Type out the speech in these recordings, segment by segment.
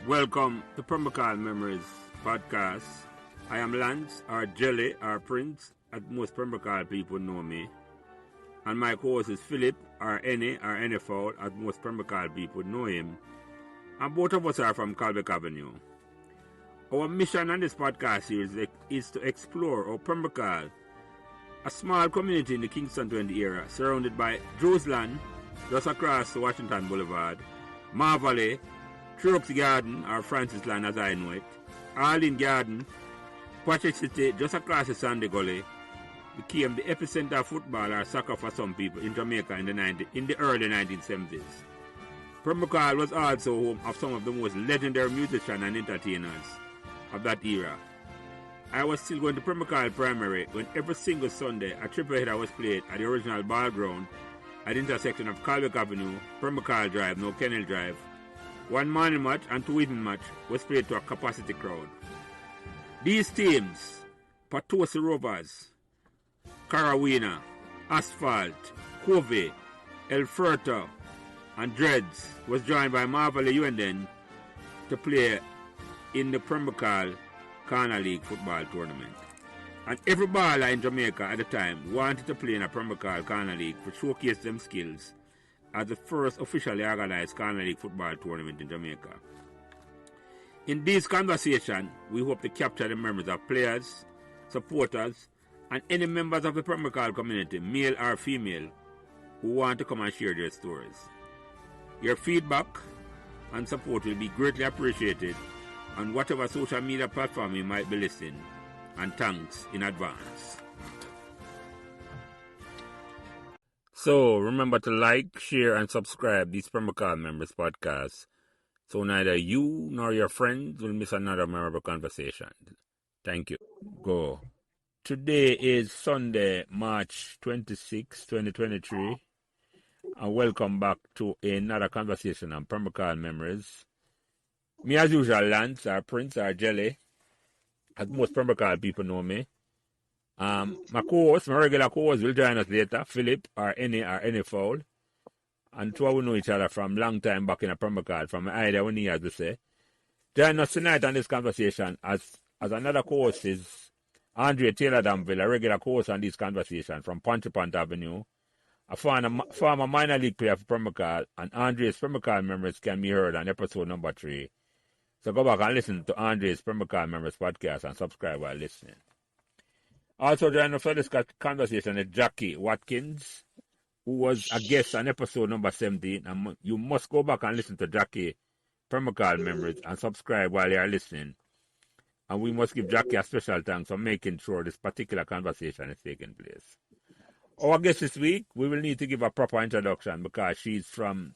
Welcome to Pembroke Hall Memories podcast. I am Lance, or Jelly, or Prince, as most Pembroke Hall people know me. And my co-host is Philip, or Any, or NFL, as most Pembroke Hall people know him. And both of us are from Calbeck Avenue. Our mission on this podcast series is to explore how Pembroke Hall, a small community in the Kingston 20 area, surrounded by Joe's Land, just across Washington Boulevard, Mar Valley, Trucks Garden, or Francis Land as I know it, Arlene Garden, Patrick City, just across the Sandy Gully, became the epicenter of football or soccer for some people in Jamaica in the early 1970s. Pembroke Hall was also home of some of the most legendary musicians and entertainers of that era. I was still going to Pembroke Hall Primary when every single Sunday a triple header was played at the original ball ground at the intersection of Calbeck Avenue, Pembroke Hall Drive, now Kennel Drive. One morning match and two evening match was played to a capacity crowd. These teams, Patosi Rovers, Carawina, Asphalt, Covey, El Furto, and Dreads, was joined by Marvel Uenden to play in the Pembroke Hall Corner League football tournament. And every baller in Jamaica at the time wanted to play in a Pembroke Hall Corner League to showcase them skills as the first officially organized Corner League football tournament in Jamaica. In this conversation, we hope to capture the memories of players, supporters, and any members of the Pembroke Hall community, male or female, who want to come and share their stories. Your feedback and support will be greatly appreciated on whatever social media platform you might be listening, and thanks in advance. So remember to like, share, and subscribe these Pembroke Hall Members podcasts so neither you nor your friends will miss another memorable conversation. Thank you. Go. Today is Sunday, March 26, 2023, and welcome back to another conversation on Pembroke Hall Memories. Me as usual, Lance, or Prince, or Jelly, as most Pembroke Hall people know me. My co-host, my regular co-host will join us later, Philip, or any foul. And two of we know each other from long time back in a Pembroke Hall, from either 1 year to say. Join us tonight on this conversation as another co-host is Andre Taylor Danville, a regular co-host on this conversation from Pontefract Avenue, a former minor league player for Pembroke Hall, and Andre's Pembroke Hall Memories can be heard on episode number 3. So go back and listen to Andre's Pembroke Hall Memories podcast and subscribe while listening. Also joining us for this conversation is Jackie Watkins, who was a guest on episode number 17. And you must go back and listen to Jackie Pembroke Hall Memories and subscribe while you are listening. And we must give Jackie a special thanks for making sure this particular conversation is taking place. Our guest this week, we will need to give a proper introduction because she's from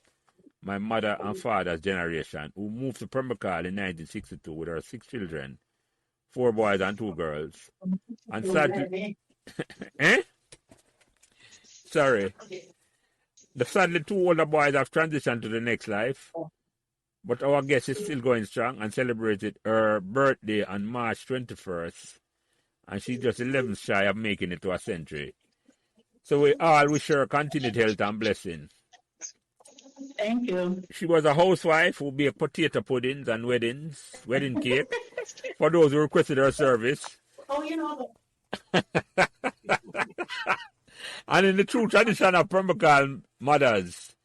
my mother and father's generation, who moved to Pembroke Hall in 1962 with her 6 children, 4 boys and 2 girls. And sadly, Sorry. Sadly, 2 older boys have transitioned to the next life. But our guest is still going strong and celebrated her birthday on March 21st. And she's just 11 shy of making it to a century. So we all wish her continued health and blessing. Thank you. She was a housewife who baked potato puddings and wedding cake for those who requested her service. Oh, you know. And in the true tradition of Pembroke Hall mothers,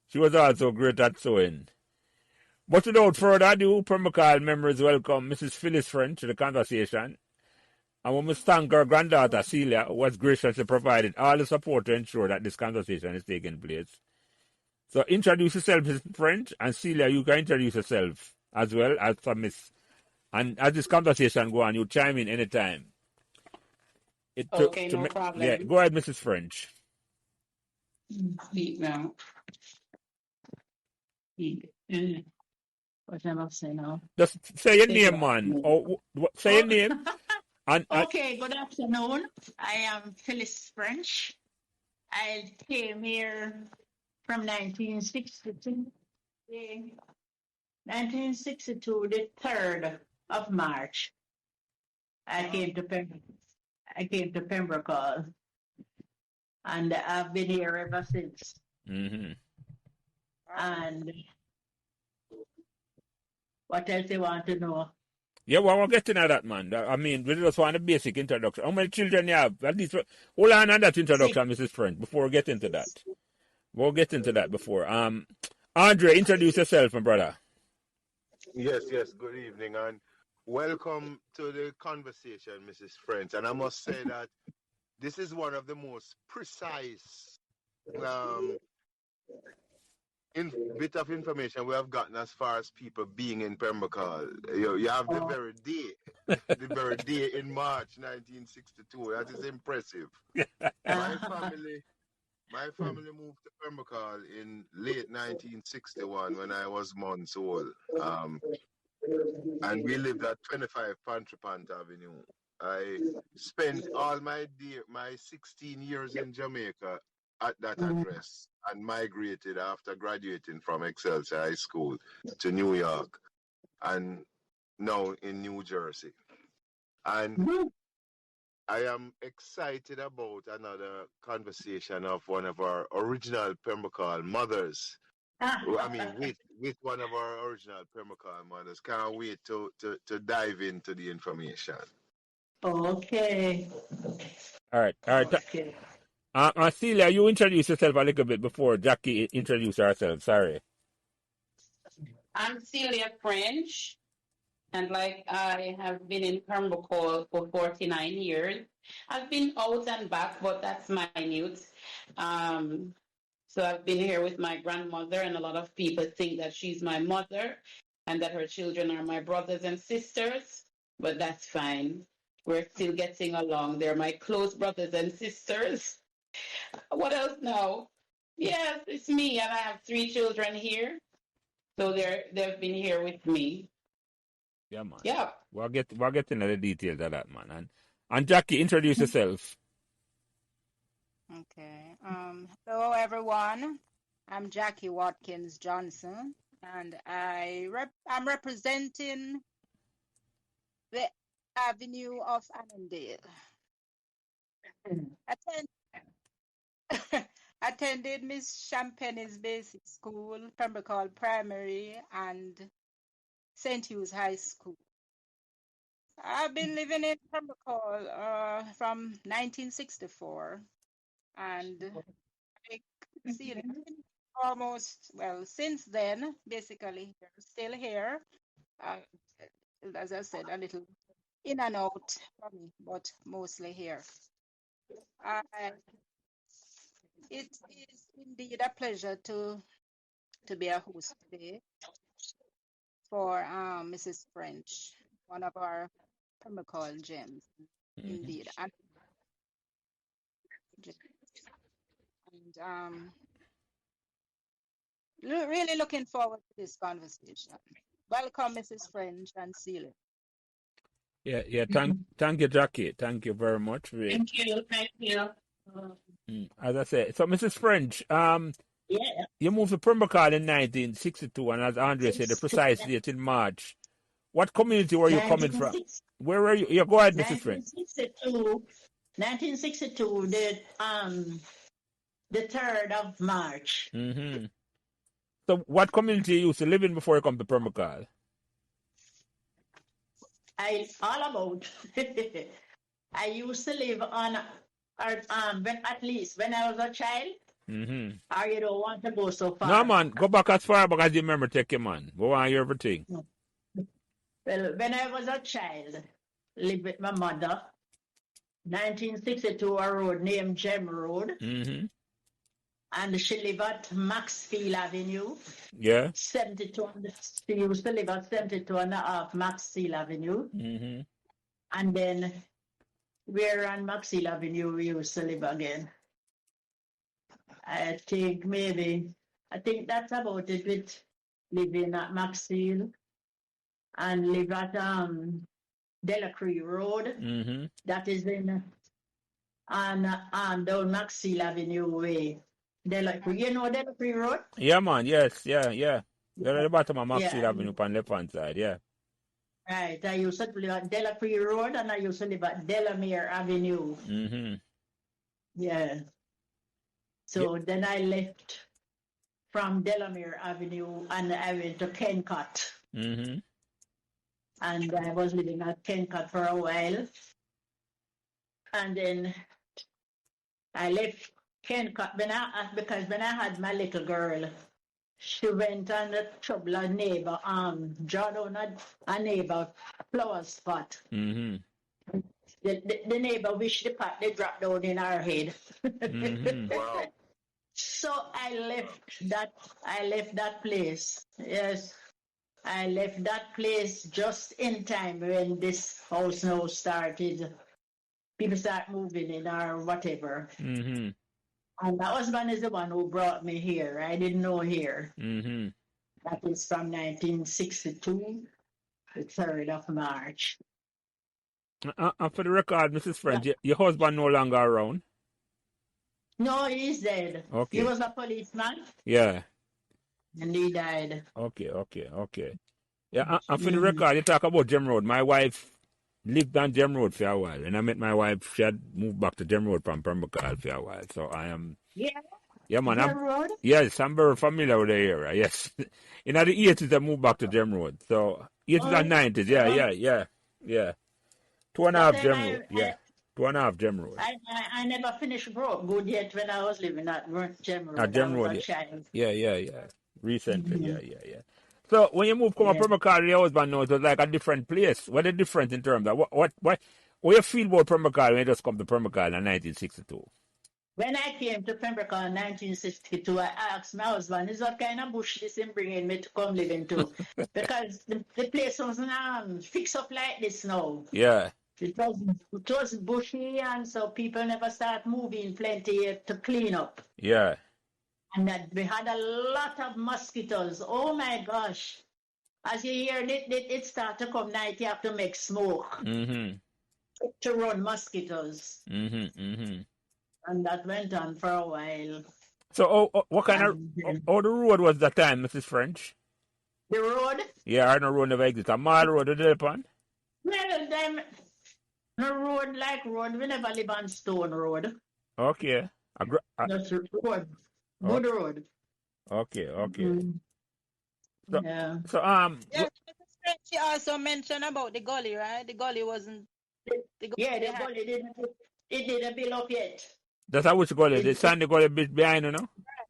she was also great at sewing. But without further ado, Pembroke Hall Memories welcome Mrs. Phyllis Ffrench to the conversation. And we must thank her granddaughter Celia, who was graciously provided all the support to ensure that this conversation is taking place. So introduce yourself, Mrs. Ffrench, and Celia, you can introduce yourself as well as Miss. And as this conversation go on, you chime in anytime. No problem. Yeah, go ahead, Mrs. Ffrench. Speak now. What am I saying now? Just say your name, man. Say your name. Okay, good afternoon. I am Phyllis Ffrench. I came here from 1962. 1962, the 3rd of March. I came to Pembroke Hall, and I've been here ever since. Mm-hmm. And What else you want to know? Yeah, well, we're getting at that, man. I mean, we just want a basic introduction. How many children you have? At least, hold on that Six. introduction, Mrs. French, before we get into that. We'll get into that before. Andre, introduce yourself, my brother. Yes, yes. Good evening and welcome to the conversation, Mrs. French. And I must say that this is one of the most precise um, bit of information we have gotten as far as people being in Pembroke Hall. You have the very day, the very day in March 1962. That is impressive. My family moved to Pembroke Hall in late 1961 when I was months old. And we lived at 25 Pantrapant Avenue. I spent all my 16 years in Jamaica at that address and migrated after graduating from Excelsior High School to New York and now in New Jersey. And I am excited about another conversation of one of our original Pembroke Hall mothers. I mean, with one of our original Pembroke Hall mothers. Can't wait to dive into the information. Okay. All right. Okay. Celia, you introduce yourself a little bit before Jackie introduce herself. Sorry. I'm Celia Ffrench, and like I have been in Pembroke Hall for 49 years. I've been out and back, but that's minute. So I've been here with my grandmother, and a lot of people think that she's my mother and that her children are my brothers and sisters, but that's fine. We're still getting along. They're my close brothers and sisters. What else now? Yes, it's me, and I have 3 children here. So they've been here with me. Yeah, man. Yeah. We'll get into the details of that, man. And Jackie, introduce yourself. Okay. Hello, everyone. I'm Jackie Watkins Johnson, and I'm representing the Avenue of Annandale. Attended Miss Champagne's Basic School, Pembroke Hall Primary, and St. Hugh's High School. I've been living in Pembroke Hall from 1964, and I see it almost, well, since then, basically, still here. As I said, a little in and out for me, but mostly here. It is indeed a pleasure to be a host today for Mrs. French, one of our Pembroke Hall gems, indeed. And really looking forward to this conversation. Welcome, Mrs. French and Celia. Yeah. Thank you, Jackie. Thank you very much. Thank you. As I said, so Mrs. French, you moved to Pembroke Hall in 1962, and as Andre said, the precise date in March. What community were you coming from? Where were you? Yeah, go ahead, Mrs. French. 1962, the 3rd of March. Mm-hmm. So what community you used to live in before you come to Pembroke Hall? All about. I used to live on, at least when I was a child. Mm-hmm. Or you don't want to go so far? No, man. Go back as far back as you remember. Take your man. Go on hear everything. Well, when I was a child, lived with my mother. 1962, a road named Gem Road. Mm-hmm. And she lived at Maxfield Avenue. Yeah. 72. She used to live at 72 and a half Maxfield Avenue. Mm-hmm. And then where on Maxfield Avenue we used to live again. I think that's about it with living at Maxfield and live at Delacree Road. Mm-hmm. That is in on down Maxfield Avenue way. Delacree, you know Delacree Road? Yeah, man. Yes. Yeah. They're at the bottom of Maxfield Avenue on the left hand side. Yeah. Right. I used to live at Delacree Road and I used to live at Delamere Avenue. Mm-hmm. Yeah. So then I left from Delamere Avenue and I went to Kencott. Mm-hmm. and I was living at Kencut for a while. And then I left Kencut because when I had my little girl, she went on the trouble a neighbor, draw down a neighbor flower spot. Mm-hmm. The neighbor wished the pot they dropped down in our head. Mm-hmm. Wow. So I left that place. Yes. I left that place just in time when this house now started. People start moving in or whatever. Mm-hmm. And my husband is the one who brought me here. I didn't know here. Mm-hmm. That is from 1962, the 3rd of March. For the record, Mrs. Ffrench, your husband no longer around? No, he's dead. Okay. He was a policeman Yeah. and he died. Okay. Yeah, and for the record, you talk about Gem Road. My wife lived on Gem Road for a while. And I met my wife, she had moved back to Gem Road from Pembroke Hall for a while. So I am... Yeah, man. Gem Road? Yes, I'm very familiar with the area, yes. In the 80s, I moved back to Gem Road. So, 80s and 90s, yeah. 2.5 Gem Road, yeah. 2.5 Gem Road. I never finished good yet when I was living at Gem Road. At Gem I was Road, a child. Yeah. Recently, yeah. So, when you moved from Pembroke Hall, your husband knows it was like a different place. What is different in terms of what you feel about Pembroke Hall when you just come to Pembroke Hall in 1962? When I came to Pembroke Hall in 1962, I asked my husband, is what kind of bush this him bringing me to come live into? Because the place wasn't fixed up like this now. Yeah. It was bushy, and so people never start moving plenty to clean up. Yeah. And that we had a lot of mosquitoes. Oh my gosh. As you hear it start to come night, you have to make smoke to run mosquitoes. And that went on for a while. So, what kind of the road was that time, Mrs. Ffrench? The road? Yeah, I no road never exist. A mile road to the upon? Well, no road like road. We never live on stone road. Okay. That's road. Good road. Okay. Yeah. So, Yeah, Mrs. Ffrench, she also mentioned about the gully, right? The gully wasn't... The gully didn't build up yet. that's how which gully? The sandy gully bit behind, you know?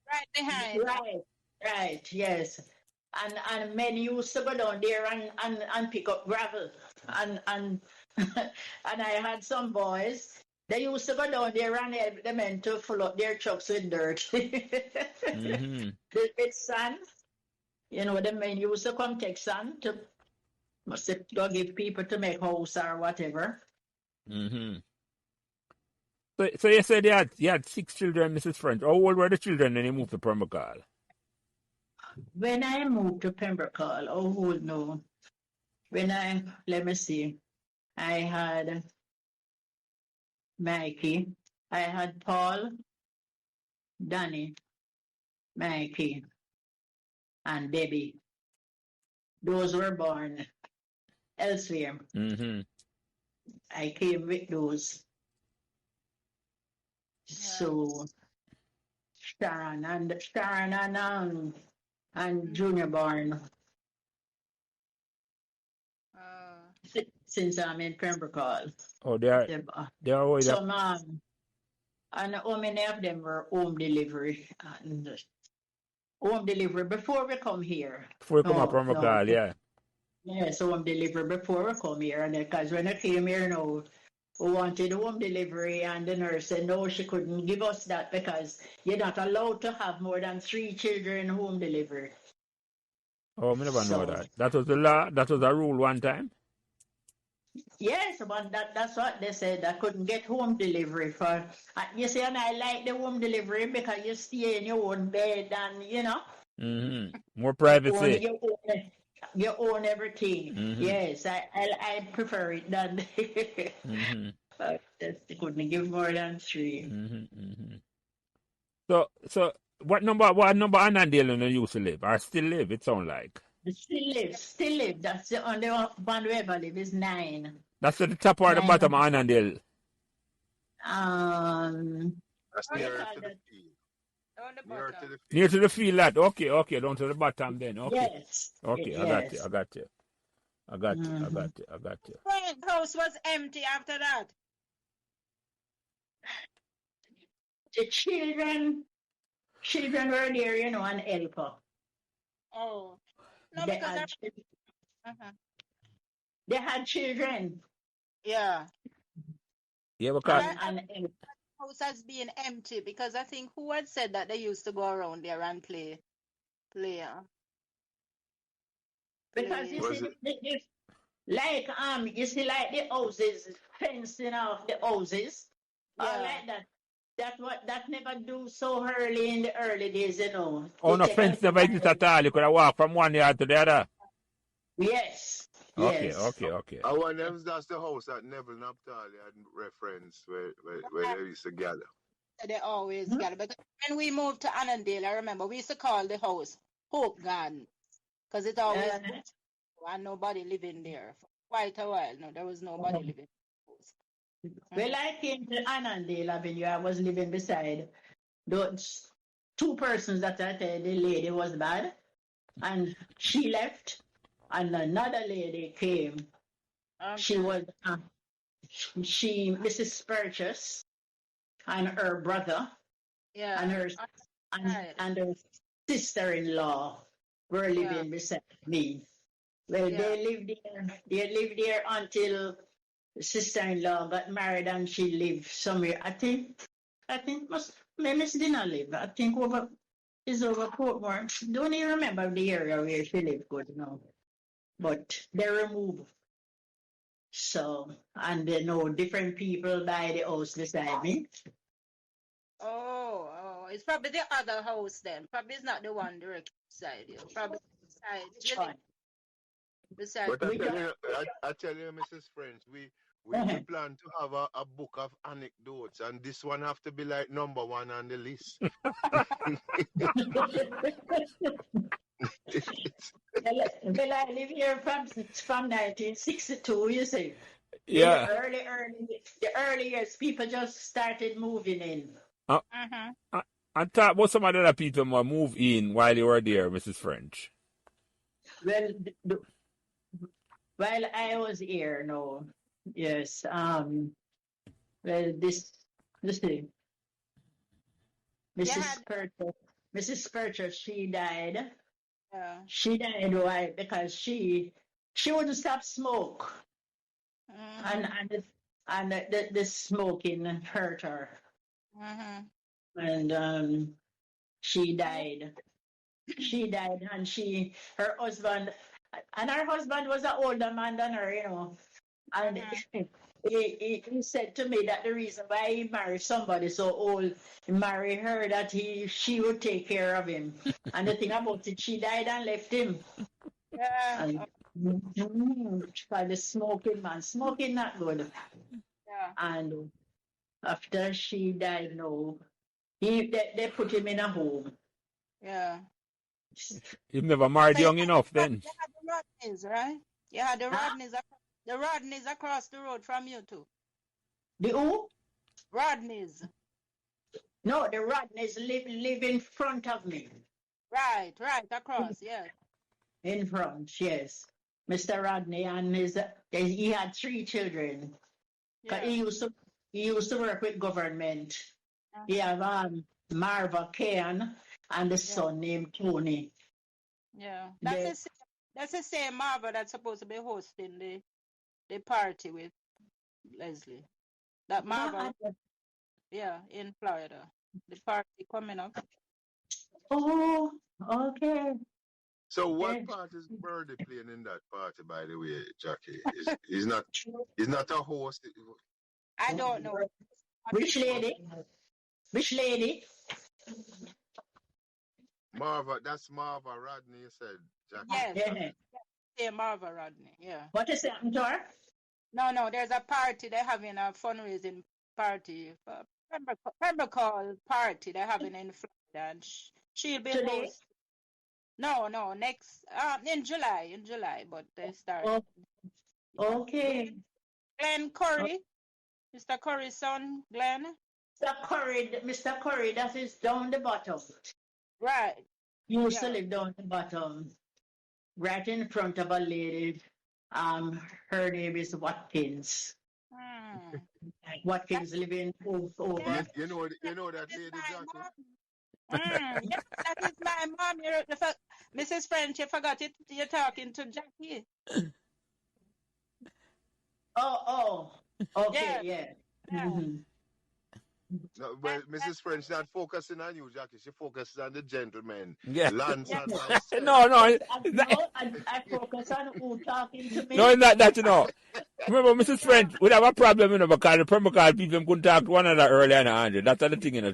Right behind. Right, yes. And men used to go down there and pick up gravel. And and I had some boys. They used to go down there and help the men to fill up their trucks with dirt. With sand. You know, the men used to come take sand to go give people to make house or whatever. So you said you had 6 children, Mrs. Ffrench. How old were the children when you moved to Pembroke Hall? When I moved to Pembroke Hall, no. Let me see. I had Mikey. I had Paul, Danny, Mikey, and Debbie. Those were born elsewhere. I came with those. So Sharon and Junior born since I'm in Pembroke Hall. Oh, they are always so and how many of them were home delivery before we come here. Before we come to Pembroke Hall, yeah. Yes, home delivery before we come here, and because when I came here now, we wanted home delivery, and the nurse said no, she couldn't give us that because you're not allowed to have more than 3 children home delivery. Oh, I never know that. That was the law. That was a rule one time. Yes, but that's what they said. I couldn't get home delivery for. You see, and I like the home delivery because you stay in your own bed and you know. More privacy. You own everything. Yes, I prefer it than. But they couldn't give more than 3. So what number Annandale you used to live or still live? It sounds like. Still live. That's the only one we ever live is 9. That's at the top or the bottom of Annandale. That's nearer to the field. Near to the field, that. Okay, down to the bottom then. Okay. Yes. Okay, yes. I got you. I got you. I Mhm. got you. I got you. Right, house was empty after that. The children were there, and helper. Oh, no, They because had, uh-huh. they had children Yeah, Yeah, but because I and house has been empty because I think who had said that they used to go around there and play, because you play. Was see, it? like you see, like the houses, fencing off the houses, Yeah, like that. That never do so early in the early days, oh They no, take a fence little never exist at while. all. You could have walked from one yard to the other. Yes, Okay, yes. okay, okay. I wonder if that's the house that Neville Naphtali had reference where they used to gather. they always Hmm? got it. Because when we moved to Annandale, I remember we used to call the house Hope Garden because it always Uh, and nobody living there for quite a while. No, there was nobody living in the house. Well, I came to Annandale Avenue. I was living beside those two persons that I said the lady was bad, and she left, and another lady came. She Okay. was Mrs. Purchase, and her brother, and Yeah. her Right. and her sister-in-law were Yeah. living beside me. Well, Yeah. they lived there. They lived there until sister-in-law got married, and she lived somewhere. I think Miss didn't live. I think is over Portmore. Don't even remember the area where she lived good now. But they removed. So, and they know different people buy the house beside me. Oh, it's probably the other house then. Probably it's not the one direct beside you. Probably beside Which Jilly, one? beside. But Which one? I tell you, Mrs. French, we Uh-huh. plan to have a book of anecdotes, and this one have to be like number one on the list. Well, I live here from 1962, you see. In the Yeah. early years, people just started moving in. Uh, Mm-hmm. I thought about some of the other people might move in while you were there, Mrs. French. Well, while I was here, no, yes. Well, this thing, They had, Mrs. Purchase, she died. yeah. She died why? Because she wouldn't stop smoke, and Mm-hmm. and the, the smoking hurt her, Mm-hmm. and she died. She died, and her husband, her husband was an older man than her. And Mm-hmm. he said to me that the reason why he married somebody so old, he married her that she would take care of him. And the thing about it, she died and left him. Yeah. And by the smoking not good. Yeah. And after she died, no, they put him in a home. Yeah. You've never married So young enough then. you had the Rodneys, right? You had Huh? The Rodneys across the road from you too. The who? Rodneys. No, the Rodneys live in front of me. Right, across, yeah. In front, yes. Mr. Rodney and he had three children. 'Cause Yeah. he used to work with government. He Uh-huh. have Marva Cairn and the Yeah. son named Tony. Yeah. They, That's the same Marva that's supposed to be hosting the party with Leslie. That Marva, yeah, in Florida. The party coming up. oh, okay. So what Eh, part is Birdie playing in that party, by the way, Jackie? He's not a host. I don't know. Which lady? Which lady? That's Marva Rodney, you said, Jackie. Yes, Yeah. same Marva Rodney. Yeah. What is happened to her? No, there's a party. They're having a fundraising party. Pembroke Hall party they're having in Florida. And she'll be Today? host. No, next in July, but they start. Oh, Yeah. okay. Glenn Curry, Mr. Curry's son, Glenn. Mr. Curry, that is down the bottom. Right. He used to Yeah. live down the bottom, right in front of a lady. Her name is Watkins. Mm. Watkins living over. Yes, You know that that is lady, my Jackie? mom. Yes, that is my mom. Mrs. French, you forgot it. You're talking to Jackie. Oh, okay, Yes. yeah. Yeah. No, well, Mrs. French not focusing on you, Jackie. She focuses on the gentleman, Yeah. Lance Yes. and myself. No, no. I focus on who talking to me. No, it's not that, you know. Remember, Mrs. French would have a problem, you know, because the Pembroke Hall people couldn't talk to one another earlier in 100. That's the thing, you know.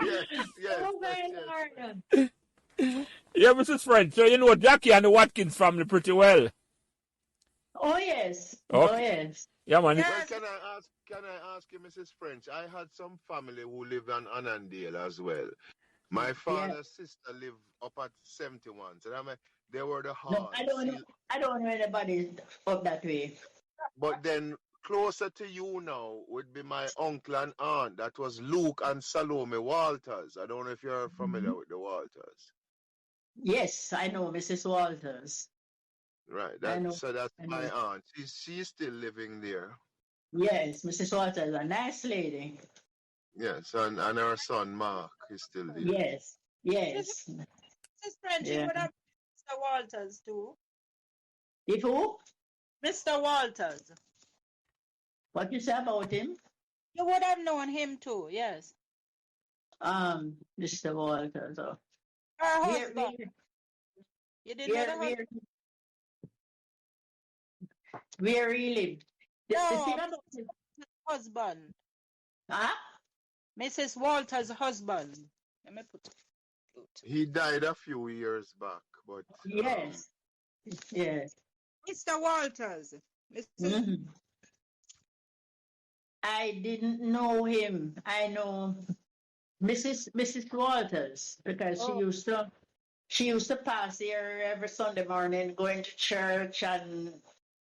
Yes, Oh my yes. Lord. Yeah, Mrs. French. So you know Jackie and the Watkins family pretty well. Oh yes. Okay. Oh yes. Yeah, man. Yes. Well, can I ask you, Mrs. French? I had some family who lived on Annandale as well. My father's sister lived up at 71. So they were the No, Hall. I don't know anybody up that way. But then closer to you now would be my uncle and aunt. That was Luke and Salome Walters. I don't know if you're familiar with the Walters. Yes, I know Mrs. Walters. Right. I know. So that's I my know. aunt. She's still living there. Yes, Mrs. Walters, a nice lady. Yes, and her son Mark is still there. Yes, yes. Mrs. French, you Yeah. would have Mr. Walters too. If who? Mr. Walters. What you say about him? You would have known him too, yes. Mr. Walters. Her Where, husband. You didn't know the husband? where he lived? The No, thing about him, husband. huh? Mrs. Walters' husband. Let me put it. He died a few years back, but Yes, yes. Mr. Walters. Mrs. Mhm. I didn't know him. I know Mrs. Walters because she used to pass here every Sunday morning going to church and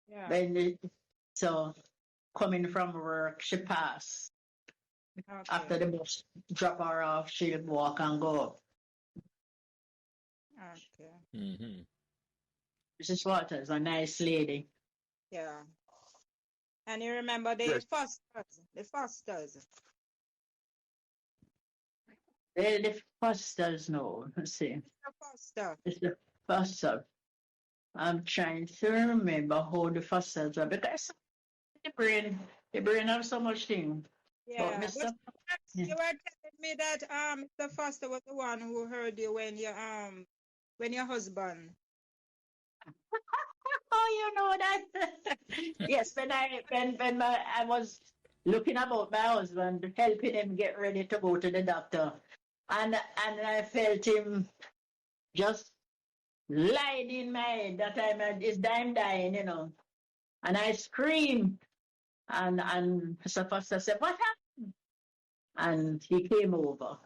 Yeah. so coming from work she passed. Okay. After the bus drop her off, she'd walk and go. Okay. Mm-hmm. Mrs. Walters, a nice lady. Yeah. And you remember the Yes. Fosters. The Fosters, no. Let's see. The Foster. It's the Foster. I'm trying to remember how the Fosters are because the brain have so much thing. Yeah. But Mr. You were telling me that Mr. Foster was the one who heard you when your husband. Oh, you know that. Yes, when I was looking about my husband, helping him get ready to go to the doctor, and I felt him just lying in my head that I'm dying, you know, and I screamed, and Mr. Foster said, "What happened?" And he came over.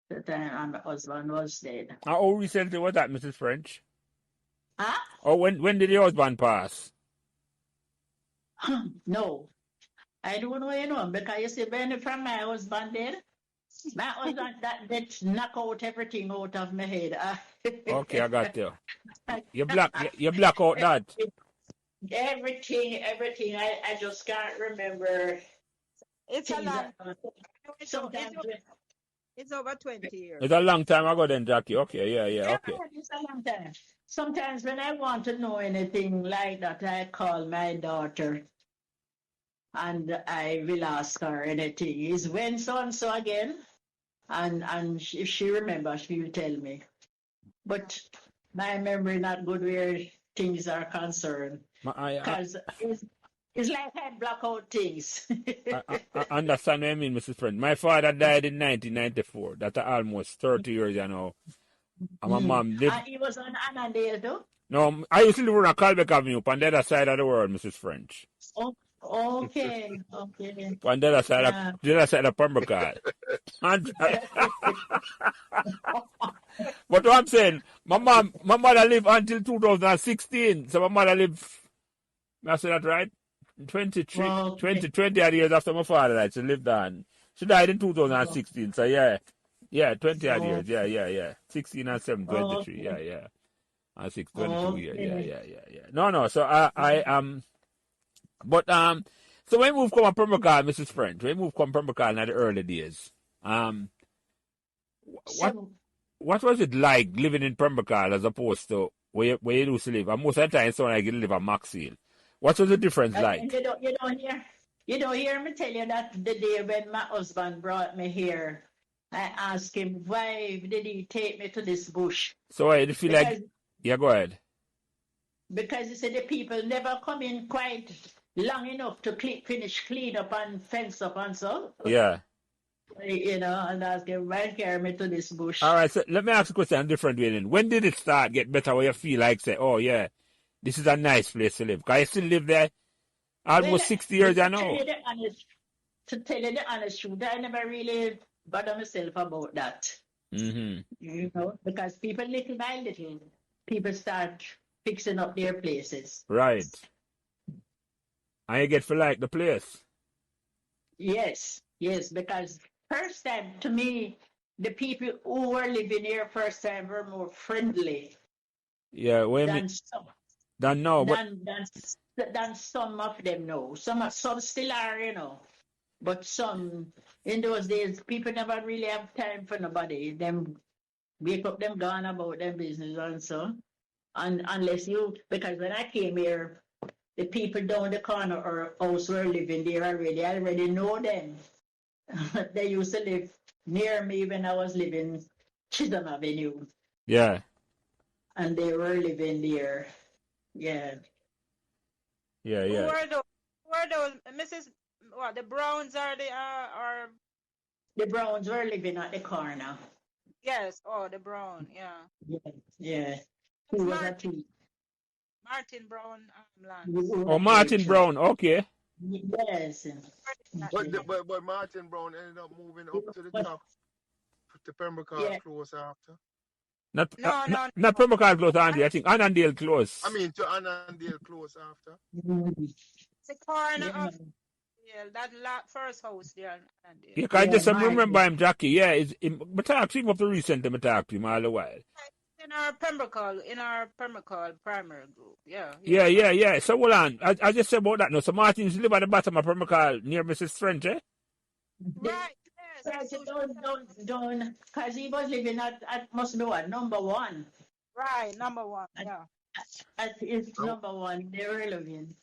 The time my husband was dead. How recently was that, Mrs. French? Huh? Or when did your husband pass? No, I don't know, you know, because you see, when from my husband dead, my husband that knock out everything out of my head. Okay, I got you. You black out that. Everything. I just can't remember. It's a things long. that- It's Sometimes, over 20 years. It's a long time ago then, Jackie. Okay, yeah, okay. It's a long time. Sometimes when I want to know anything like that, I call my daughter and I will ask her anything. Is when so and so again? And if she remembers, she will tell me. But my memory not good where things are concerned. Because it's like I block out things. I understand what I mean, Mrs. French. My father died in 1994. That's almost 30 years, you know. And my mom lived. And he was on Annandale too? No, I used to live on Calbeck Avenue, on the other side of the world, Mrs. French. Oh, okay. On the other side of Pembroke Hall. But what I'm saying, my mother lived until 2016. So my mother lived, I said that right? 20 odd years after my father died. She lived on. She died in 2016. So yeah. Yeah, 20 odd Oh, years. Yeah. 16 and 7, 23. okay. Yeah. And 6, 22 years. Okay. Yeah. No. So but so when we move come Pembroke Hall, Mrs. French, when we move come Pembroke Hall in the early days, what So, what was it like living in Pembroke Hall as opposed to where you used to live? And most of the time, it sounded like you live at Maxfield. What was the difference and like? you don't hear me tell you that the day when my husband brought me here, I asked him why did he take me to this bush? So I feel like, Because yeah, go ahead. he said the people never come in quite long enough to finish clean up and fence up and so. Yeah. You know, and ask him why carry me to this bush. All right, so let me ask a question a different way then. When did it start get better where you feel like, say, oh, yeah, this is a nice place to live? Because I still live there almost 60 years, I know. To tell you the honest truth, I never really bother myself about that. Mm-hmm. You know, because people little by little, people start fixing up their places. Right. And you get for like the place. Yes, because first time to me, the people who were living here first time were more friendly Yeah, wait a than minute. some Don't know, but than some of them know. Some still are, you know. But some in those days, people never really have time for nobody. Them wake up, them gone about their business and so. And unless you, because when I came here, the people down the corner or house were living there already. I already know them. They used to live near me when I was living Chisholm Avenue, yeah. and they were living there. Yeah. Who are those? Who are those? Mrs. What? The Browns are the are The Browns were living at the corner. yes. Oh, the Brown. Yeah. Yeah. It's Who was a thief. Martin Brown land. Oh, Martin Brown, okay. Yes. But Martin Brown ended up moving up to the top to Pembroke Hall Yeah. close after. Not Pembroke Hall close, Andy. I think Annandale close. I mean to Annandale close after. It's the corner of that first house there. Yeah, because I just remember him, Jackie. Yeah, I talked to him up to recently. I talked to him all the while. In our Pembroke Hall primary group. Yeah. Yeah. So hold on. I just said about that now. So Martin's live at the bottom of Pembroke Hall near Mrs. French, eh? Right. Yes. Don't, because he was living at must be what, number one. Right, number one. Yeah. It's number one. They were living.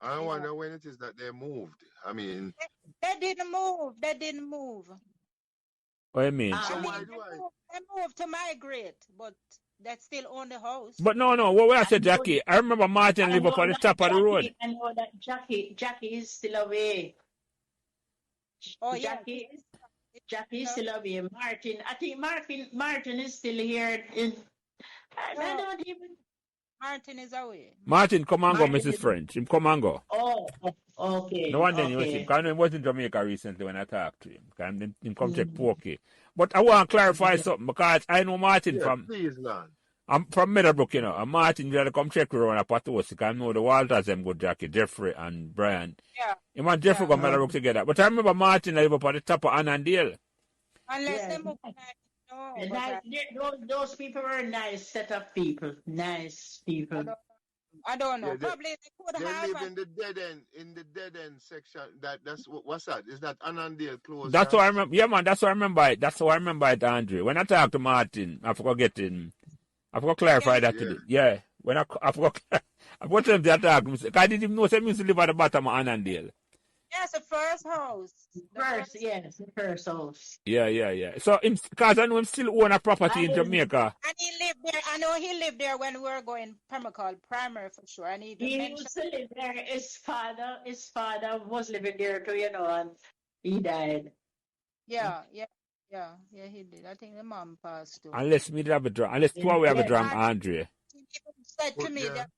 I wonder when it is that they moved. I mean, they didn't move. What do you mean? They moved to migrate, but they still own the house. But no. What I said, Jackie, I remember Martin live up on the top of the road. I know that Jackie is still away. Oh, yeah. Jackie is still away. Martin, I think Martin is still here. I don't even. Martin is away. Martin, come and go, Mrs. French. Him come and go. Oh, okay. No one then you see him. Because he was in Jamaica recently when I talked to him. Because him come check Pokey. But I want to clarify something because I know Martin from... Please, man. I'm from Meadowbrook, you know. And Martin, you have to come check around at Patos. Because I know the Walters, them good Jackie, Jeffrey and Brian. Yeah. Him and Jeffrey go Meadowbrook together. But I remember Martin live up at the top of Annandale. Unless they move. Those people were a nice set of people. Nice people. I don't know. Yeah, Probably they could have. They live in the dead end section. That's what's that? Is that Annandale close? That's what I remember. Yeah, man, that's what I remember it. That's what I remember it, Andrew. When I talked to Martin, I forgot to clarify that today. Yeah. When I forgot to talk to him. I didn't even know he used to live at the bottom of Annandale. Yes, the first house. The first house. Yeah. So, because I know him still own a property in Jamaica. And he lived there. I know he lived there when we were going Pembroke Hall primary for sure. And he used to live there. His father was living there too, you know, and he died. Yeah, he did. I think the mom passed too. Unless we have a drunk. Unless two we have a drunk, Andre. He said to me that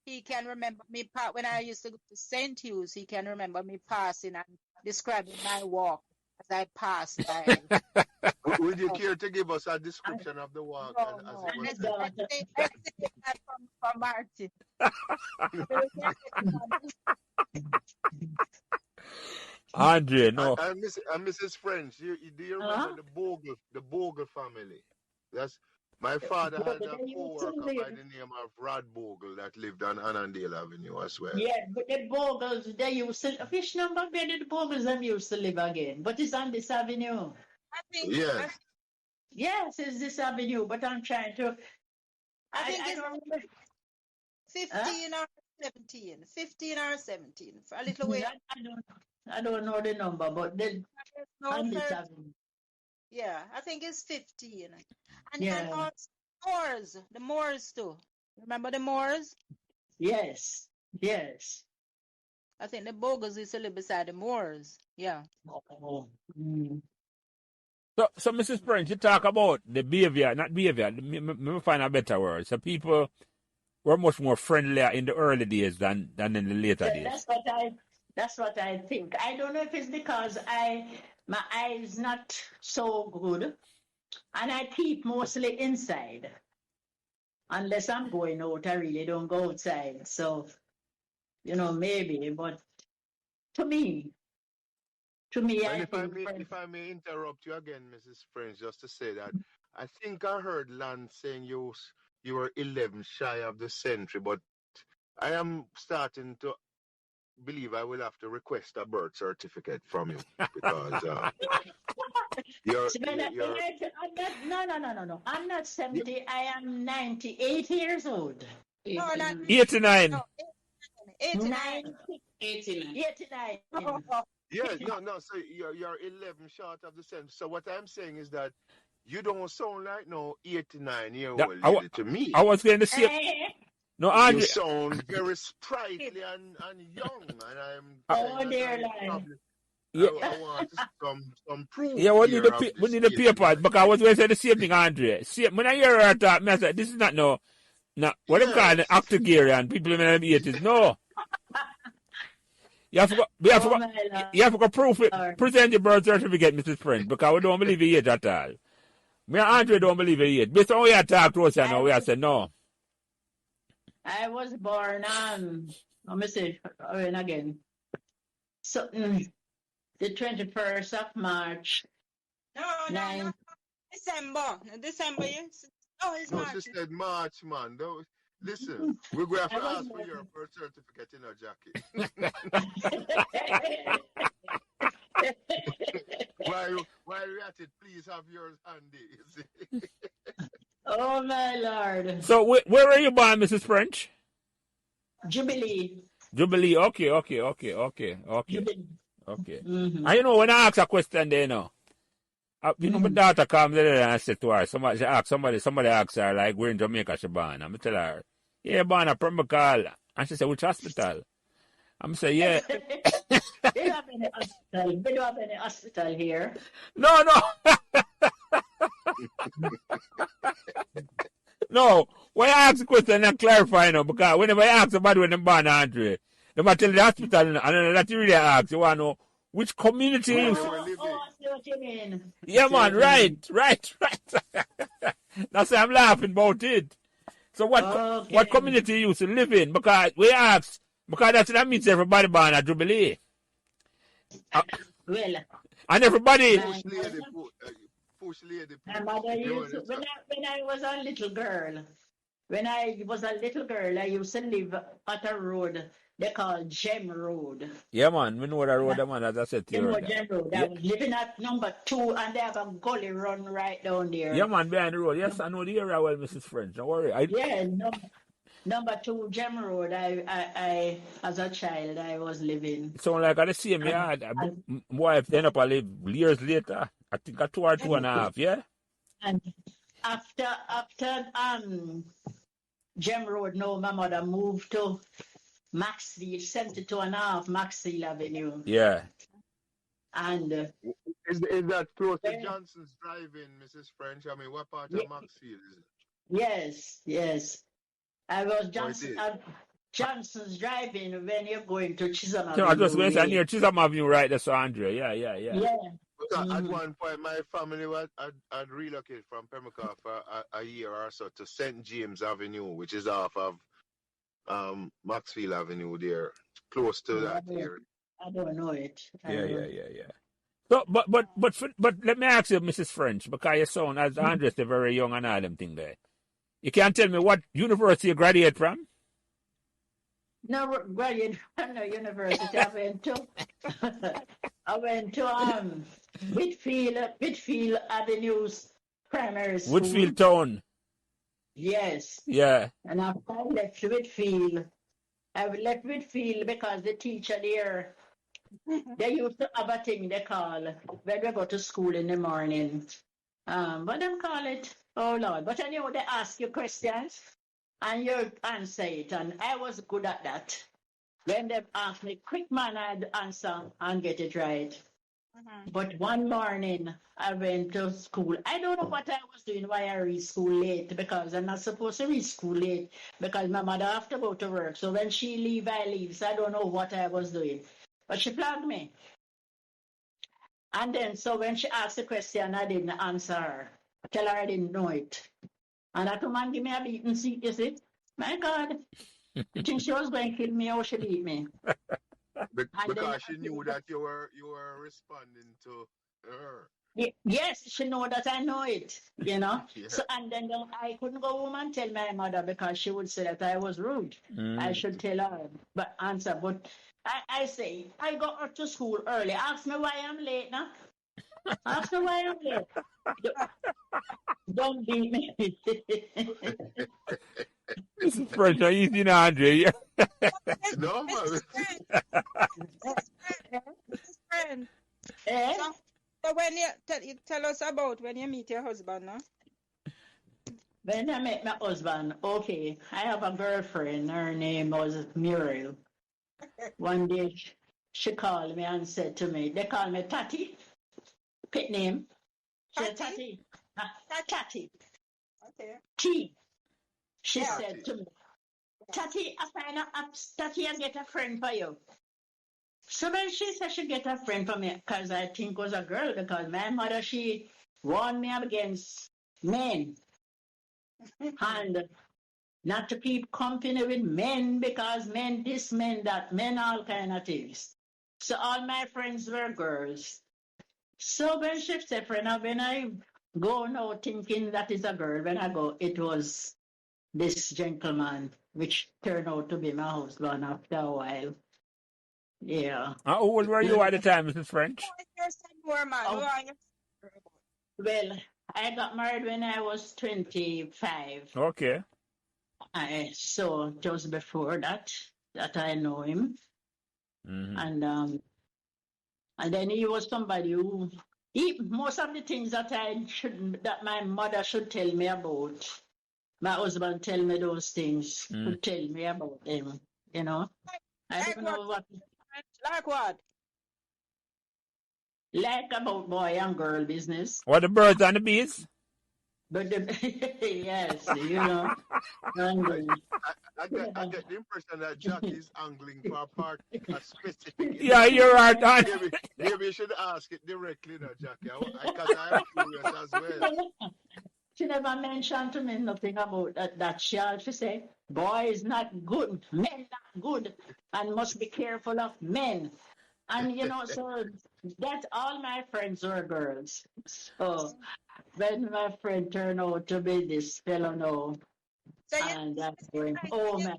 he can remember me when I used to go to St. Hughes. He can remember me passing and describing my walk as I passed by. Would you care to give us a description of the walk? No. From Martin. Andre, no. And Mrs. French, do you Huh? remember the Bogle family? That's my father But had a they used to co-worker by live. the name of Rod Bogle that lived on Annandale Avenue as well. Yeah, but the Bogles, they used to, fish number where did the Bogles them used to live again? But it's on this avenue. I think Yes. Yes, it's this avenue, but I'm trying to, I think I it's don't remember. 15 or 17. 15 or 17. For a little way up. I don't know the number, but then No, on this 30. avenue. Yeah, I think it's 15. And Yeah. also Moors, the Moors too. Remember the Moors? Yes. Yes. I think the Bogles used to live beside the Moors. Yeah. Oh. Mm. So Mrs. French, you talk about the behavior, not behavior, let me find a better word. So people were much more friendlier in the early days than in the later days. That's what I think. I don't know if it's because my eyes not so good, and I keep mostly inside. Unless I'm going out, I really don't go outside. So, maybe. But to me, And I think. if I may interrupt you again, Mrs. French, just to say that I think I heard Lance saying you were 11 shy of the century, but I am starting to believe I will have to request a birth certificate from you because you're So when you're no. I'm not 70. I am 98 years old. No, not 89. no, 89. 89. 89. yeah no so you're 11 short of the century. So what I'm saying is that you don't sound like no 89-year-old lady to me. I was going to say, no, You Andre. sound very sprightly and young, and I'm Oh, saying dear that Lord. I want some proof. Yeah, we here need of we this need the paper 89. because I was going to say the same thing, Andre. See, when I hear her talk, I said, this is not no, what them call it, Yes. octogenarian, people in the 80s. No. You have to go, you have to go proof it, present your birth certificate, Mrs. French, because we don't believe it yet at all. Me and Andre don't believe it yet. Based on how you talk to us, now, we have said no. I was born let me see, again. So, the 21st of March. No. December, yes. Oh, it's No, March. she said March, man. Listen, we're going to have to ask for your birth certificate in a jacket. While you're at it, please have yours handy. You see? Oh, my Lord. So, where are you born, Mrs. French? Jubilee. Okay. Jubilee. Okay. Mm-hmm. And when I ask a question there, my daughter comes there and I said to her, somebody asks her, like, where in Jamaica she born? I'm tell her, yeah, born at Pembroke Hall. And she said, which hospital? I'm say, yeah. We don't have any hospital here. No. No, when I ask the question, I clarify now, because whenever I ask somebody when they're born, Andre, they might tell the hospital, and that you really ask, you want to know which community you I see what you mean. Yeah, man, right. That's why I'm laughing about it. So what community you used to live in? Because we ask, because that means everybody born at Jubilee. Well, and everybody... Push lady. My mother used to, when I was a little girl, I used to live at a road they call Gem Road. Yeah, man, we know that road, man, as I said to you. Gem Road. I was living at number 2, and they have a gully run right down there. Yeah, man, behind the road. Yes, I know the area well, Mrs. French. Don't worry. Number 2 Gem Road. I as a child, I was living. So like at the same yard, my wife ended up live years later. I think 2 or 2.5, yeah? And after Gem Road, no, my mother moved to Maxfield, 72.5 Maxfield Avenue. Yeah. And is that close to Johnson's Drive-In, Mrs. French? I mean, what part of Maxfield is it? Yes. I was Johnson's Drive-In when you're going to Chisholm Avenue. I was going to say near Chisholm Avenue, right? That's Andre. Yeah. Because at one point, my family had relocated from Pembroke Hall for a year or so to St. James Avenue, which is off of Maxfield Avenue there, close to that area. I don't know it. I Yeah. don't. So, but let me ask you, Mrs. French, because you sound as Andres, the very young and all them thing there. You can't tell me what university you graduate from? No, graduate from no university. I went to Whitfield Avenues Primary School. Woodfield Town. Yes. Yeah. And after I left Whitfield, because the teacher there, they used to have a thing they call when we go to school in the morning. What them call it? Oh Lord. But anyway, they ask you questions and you answer it. And I was good at that. When they asked me, quick man, I'd answer and get it right. But one morning, I went to school. I don't know what I was doing, why I reach school late, because I'm not supposed to reach school late, because my mother have to go to work. So when she leave, I leave. So I don't know what I was doing. But she flagged me. And then, so when she asked the question, I didn't answer her. I tell her I didn't know it. And that woman give me a beating seat, you see. My God. I think she was going to kill me or she beat me. Because she knew that you were responding to her. Yes, she know that I know it, you know. Yeah. So and then I couldn't go home and tell my mother because she would say that I was rude. I should tell her, but answer. But I say I got her to school early. Ask me why I'm late now. Ask me why I'm late. Don't beat me. Mrs. French, are easy now, Andre. No, man. Friend. Eh? So when you tell us about when you meet your husband, no? When I met my husband, okay, I have a girlfriend. Her name was Muriel. One day she called me and said to me, they call me Tati, pit name. She said, Tati. Tati. Okay. T. She Yeah. said to me, Tati, I get a friend for you. So when she said she get a friend for me, because I think it was a girl, because my mother, she warned me against men. And not to keep company with men, because men this, men that, men all kind of things. So all my friends were girls. So when she said friend, when I go now thinking that is a girl, when I go, it was this gentleman, which turned out to be my husband after a while. Yeah. How old were you at the time, Mrs. French? More man. Oh. Well, I got married when I was 25. Okay. So just before that I know him. And then he was somebody who most of the things that that my mother should tell me about. My husband tell me those things, would tell me about them, you know. I don't know what. Like what? Like about boy and girl business. What, the birds and the bees? But yes, you know. I get the impression that Jack is angling for a specific. Yeah, you're right. Maybe you should ask it directly, now, Jackie, because I'm curious as well. She never mentioned to me nothing about that. She said, boys not good, men not good, and must be careful of men. And you know, so that's all my friends were girls. So when my friend turned out to be this fellow now, and that's going, oh man.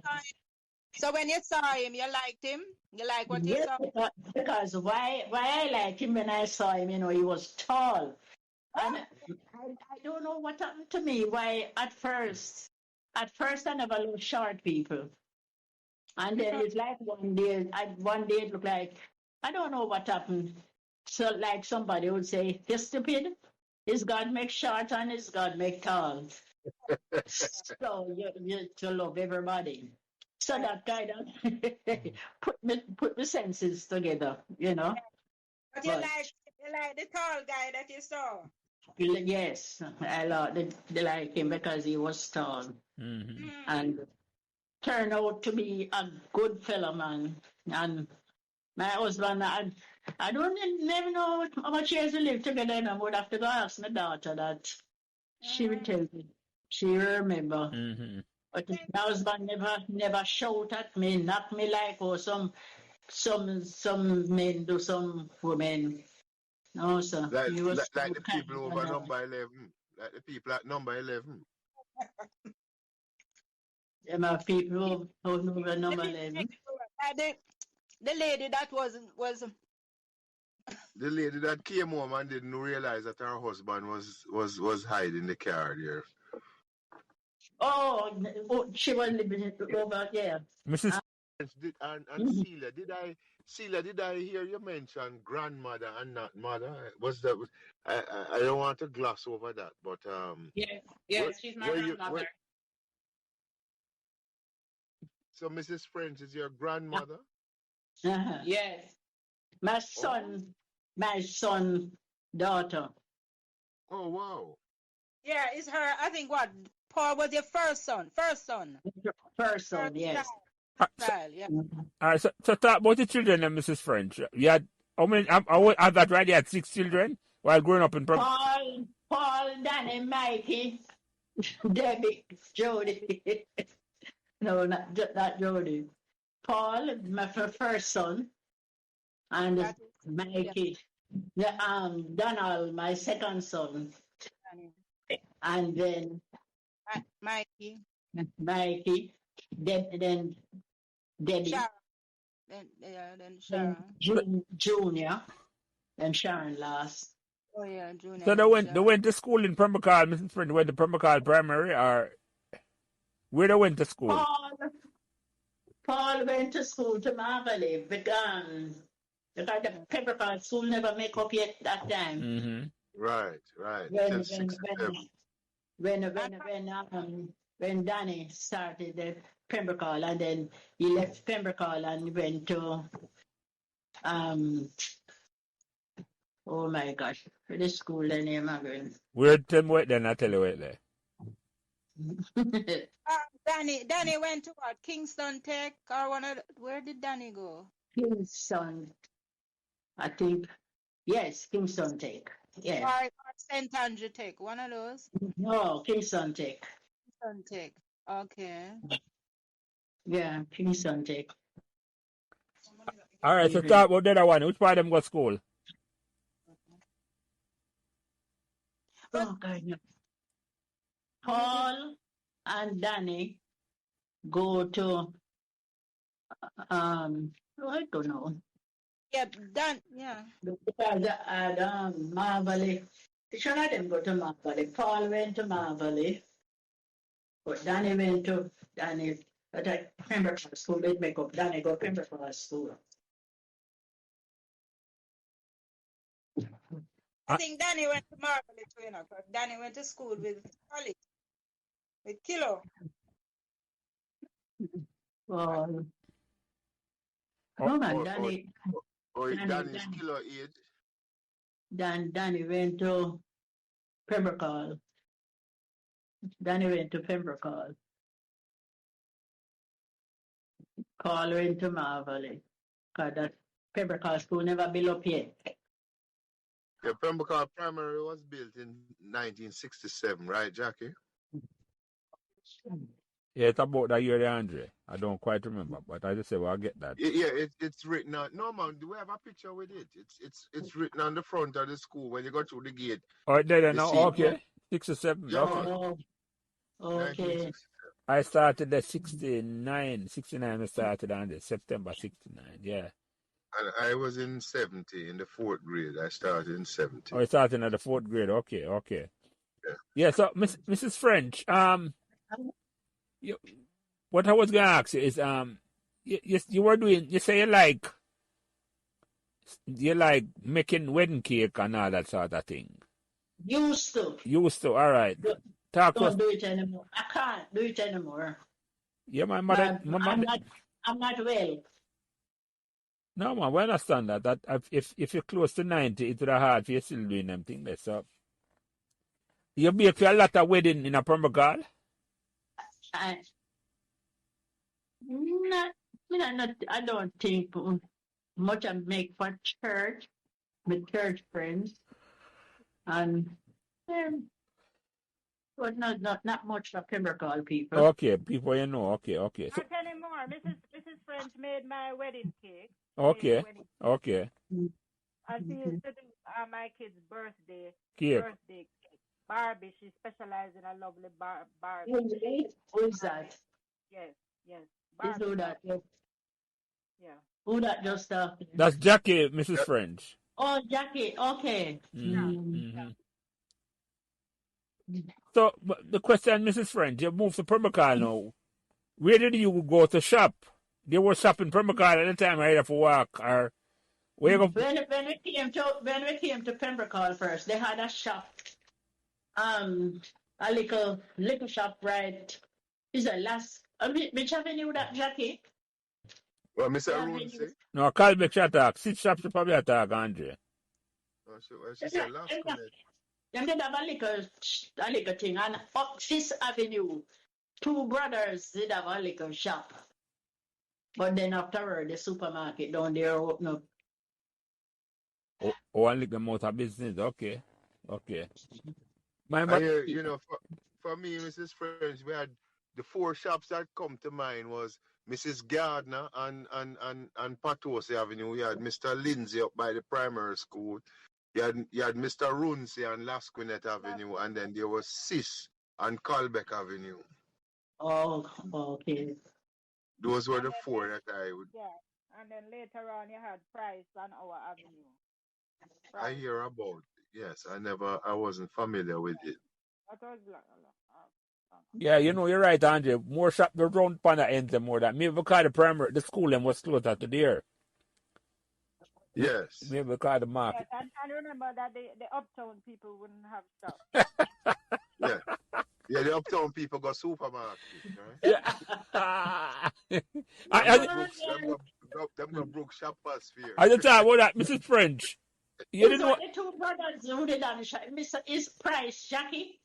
So when you saw him, you liked him? You like what you saw? Because why I liked him when I saw him, you know, he was tall. And I don't know what happened to me. Why at first I never loved short people. And then it's like one day it looked like, I don't know what happened. So like somebody would say, you're stupid. Is God make short and is God make tall? So you to love everybody. So that kind of put the senses together, you know. But you like the tall guy that you saw? Yes, I like him because he was tall and turned out to be a good fellow, man. And my husband, I don't never know how much years we live together, and I would have to go ask my daughter that. She would tell me. She remember. But my husband never shout at me, knock me like or some some men do, some women. No, sir. Like, He was like the kind people of over number 11. Like the people at number 11. them are people who know the number 11. The lady that was The lady that came home and didn't realize that her husband was hiding the car there. Oh, she was living over there. Mrs. And Celia, did I hear you mention grandmother and not mother? Was that I don't want to gloss over that, but Yes, she's my grandmother. So Mrs. Ffrench is your grandmother? Uh-huh. Yes. My son, daughter. Oh wow. yeah, it's her. I think what Paul was your first son. First son, Yes. child. Yeah. So talk about the children, Mrs. Ffrench. You had how many? I have that right. You had 6 children while growing up in Paul, Danny, Mikey, Debbie, Jody. No, not Jody. Paul, my first son, and Mikey, Donald, my second son, and then Mikey, then Debbie, Sharon, then Sharon. Junior, and Sharon last. Oh yeah, Junior. So they went to school in Pembroke Hall, Mrs. Ffrench. Went to Pembroke Hall Primary, or where they went to school? Paul went to school to Marvelly, because the Pembroke Hall school never make up yet that time. Mm-hmm. Right. When Danny started the Pembroke Hall, and then he left Pembroke Hall and went to oh my gosh, the school the name again. Where tell me what then? I tell you what there. Danny went to what? Kingston Tech or where did Danny go? Kingston, I think. Yes, Kingston Tech. Yeah. Or St. Andrew Tech, one of those. No, Kingston Tech. Kingston Tech. Okay. Yeah, Kingston Tech. All right, so talk about the other one. Which part of them go to school? Oh God. Paul and Danny go to I don't know. Yeah, yeah. Because Marvelly. Should not them go to Marvelly. Paul went to Marvelly, but Danny went to but I Pembroke School did make up. Danny go Pembroke School. I think Danny went to Marvelly too, because Danny went to school with Holly, with Kilo. Well, Danny. Danny's Kilo age. Danny went to Pembroke Hall. Danny went to Pembroke Hall. Paul went to Marvelly. Because that Pembroke Hall school never built up yet. Yeah, Pembroke Hall Primary was built in 1967, right, Jackie? Yeah, it's about that year, Andre. I don't quite remember, but I just say, well, I get that. Yeah, it's written on. No, man, do we have a picture with it? It's written on the front of the school when you go through the gate. Oh, there now. Okay, 67. Yeah, Okay. Okay. I started at 69. 69 I started on the September 69. Yeah. And I was in 70 in the 4th grade. I started in 70. Oh, I started at the 4th grade. Okay. Yeah. So, Mrs. Ffrench, what I was gonna ask you is, you were doing. You say you like making wedding cake and all that sort of thing. Used to. All right. Don't do it anymore. I can't do it anymore. Yeah, my mother. I'm not well. No, man, we understand that. That if you're close to 90, it's really hard for you still doing them things. So, you bake for a lot of wedding in a Pembroke Hall? I don't think much I make for church, with church friends, and but not much for Pembroke Hall people. Okay, people you know. Okay. So, Not anymore, Mrs. French made my wedding cake. Okay. Okay. And she used to do my kid's birthday Cake. cake. Barbie, she specializes in a lovely Barbie. Who is that? Yes. Is Barbie. who that? Yeah. Who that just That's Jackie, Mrs. French. Oh, Jackie. Okay. So, but the question, Mrs. French, you moved to Pembroke Hall now. Where did you go to shop? They were shopping Pembroke Hall at the time, either for work or where you go? When we came to Pembroke Hall first, they had a shop, a little shop right. Is a last which avenue that, Jackie? Well, Mr. Arun say? No, Calbeck attack. Six shops you probably attack, Andre. Oh, she said last connect. Them did have a little thing, and up Fifth Avenue, two brothers did have a little shop. But then afterward, the supermarket down there open up. Oh, and lick them out of business. Okay. I hear, you know, for me, Mrs. French, we had the four shops that come to mind was Mrs. Gardner and Patosi Avenue. We had Mr. Lindsay up by the primary school. You had Mr. Runcie on Lasquinet Avenue, and then there was Sis on Calbeck Avenue. Oh, okay. Those were the four that I would. Yeah, and then later on you had Price on our avenue. I hear about. Yes, I wasn't familiar with it. That was Yeah, you know, you're right, Andre. More shop the round pan ends and more that. Maybe because the school and was closer to there. Yes. Maybe because the market. Yes, and remember that the uptown people wouldn't have stuff. Yeah, the uptown people got supermarket, right? Them got broke shoppers fear. I just thought about that, Mrs. French. You didn't know. The two brothers who did on the shop. Is Price, Jackie?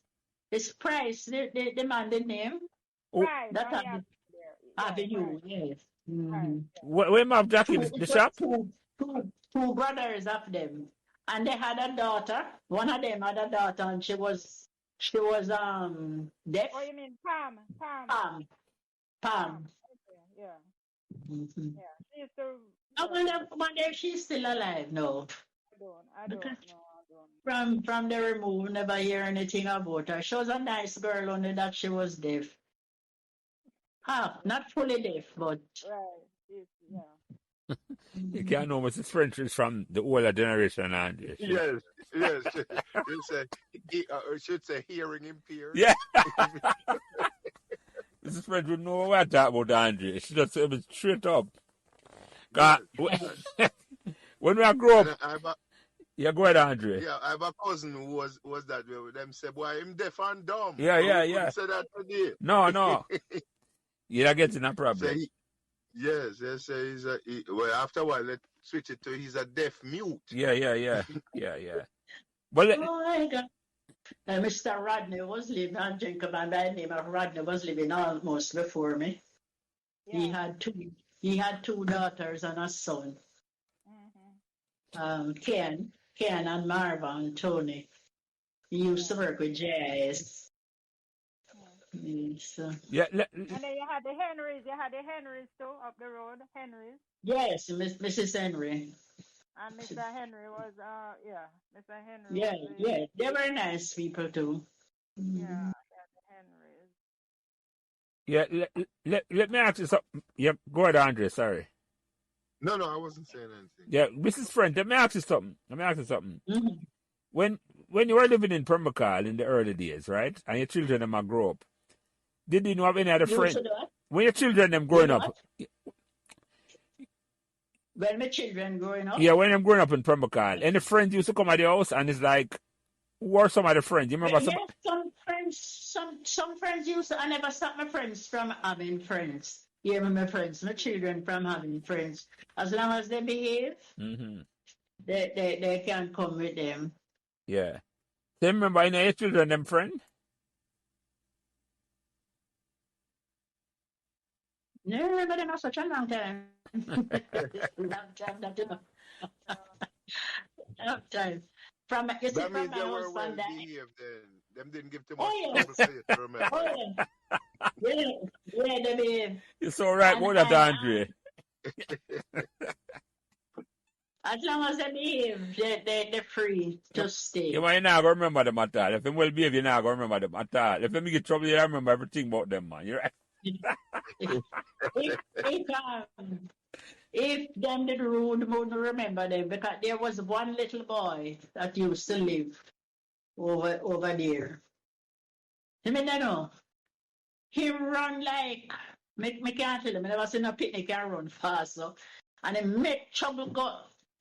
Is Price the man, the name? Right. That avenue, yes. Mm-hmm. Where have Jackie, the shop? Two brothers of them. And they had a daughter. One of them had a daughter, and she was deaf. Oh, you mean Pam? Pam. Okay, yeah. Mm-hmm. Yeah. She used to. I wonder if she's still alive. No. I don't know. From the remove, never hear anything about her. She was a nice girl, only that she was deaf. Not fully deaf, but. Right. Yeah. You can't know Mrs. French is from the older generation, Andre. Yes. You should say hearing impaired. Yeah. Mrs. French would know what that about, Andre. She just said it straight up. When we grow up, yeah, go ahead, Andre. Yeah, I have a cousin who was that way with them. Say, boy, I'm deaf and dumb. Yeah. Say that today. No. You're not getting a problem. Yes. Well, after a while, let's switch it to he's a deaf mute. Yeah. But my God. Mr. Rodney was living, a gentleman by the name of Rodney was living almost before me. Yeah. He had two daughters and a son. Mm-hmm. Ken and Marva and Tony. He used to work with JIS. So. Yeah. And then you had the Henrys. Too up the road. Henrys. Yes, Mrs. Henry. And Mr. Henry was Mr. Henry. Yeah. They were nice people too. Yeah, the Yeah, Henrys. let me ask you something. Yeah, go ahead, Andre. Sorry. No, I wasn't saying anything. Yeah, Mrs. French, let me ask you something. Mm-hmm. When you were living in Pembroke Hall in the early days, right, and your children them grow up, did you have any other friends? When your children them growing up? When my children growing up? Yeah, when I'm growing up in Pembroke Hall, any friends used to come at the house, and it's like, who are some of the friends? You remember some friends used to. I never stopped my friends from having friends. Yeah, my friends, my children from having friends. As long as they behave, they can come with them. Yeah. So remember, you know, your children them friend? No, but not such a long time. Long time. From my husband behaved then. Them didn't give too much trouble to remember. Yeah, they behave. It's all right, what that, Andre? As long as they behave, they're free to stay. You might not remember them at all. If them well behave, you're not going to remember them at all. If them get trouble, you remember everything about them, man. You're right. If them did rude, wouldn't remember them because there was one little boy that used to live over there. I mean, I know. He run like, me can't tell him, I never seen a picnic and run fast. So. And he make trouble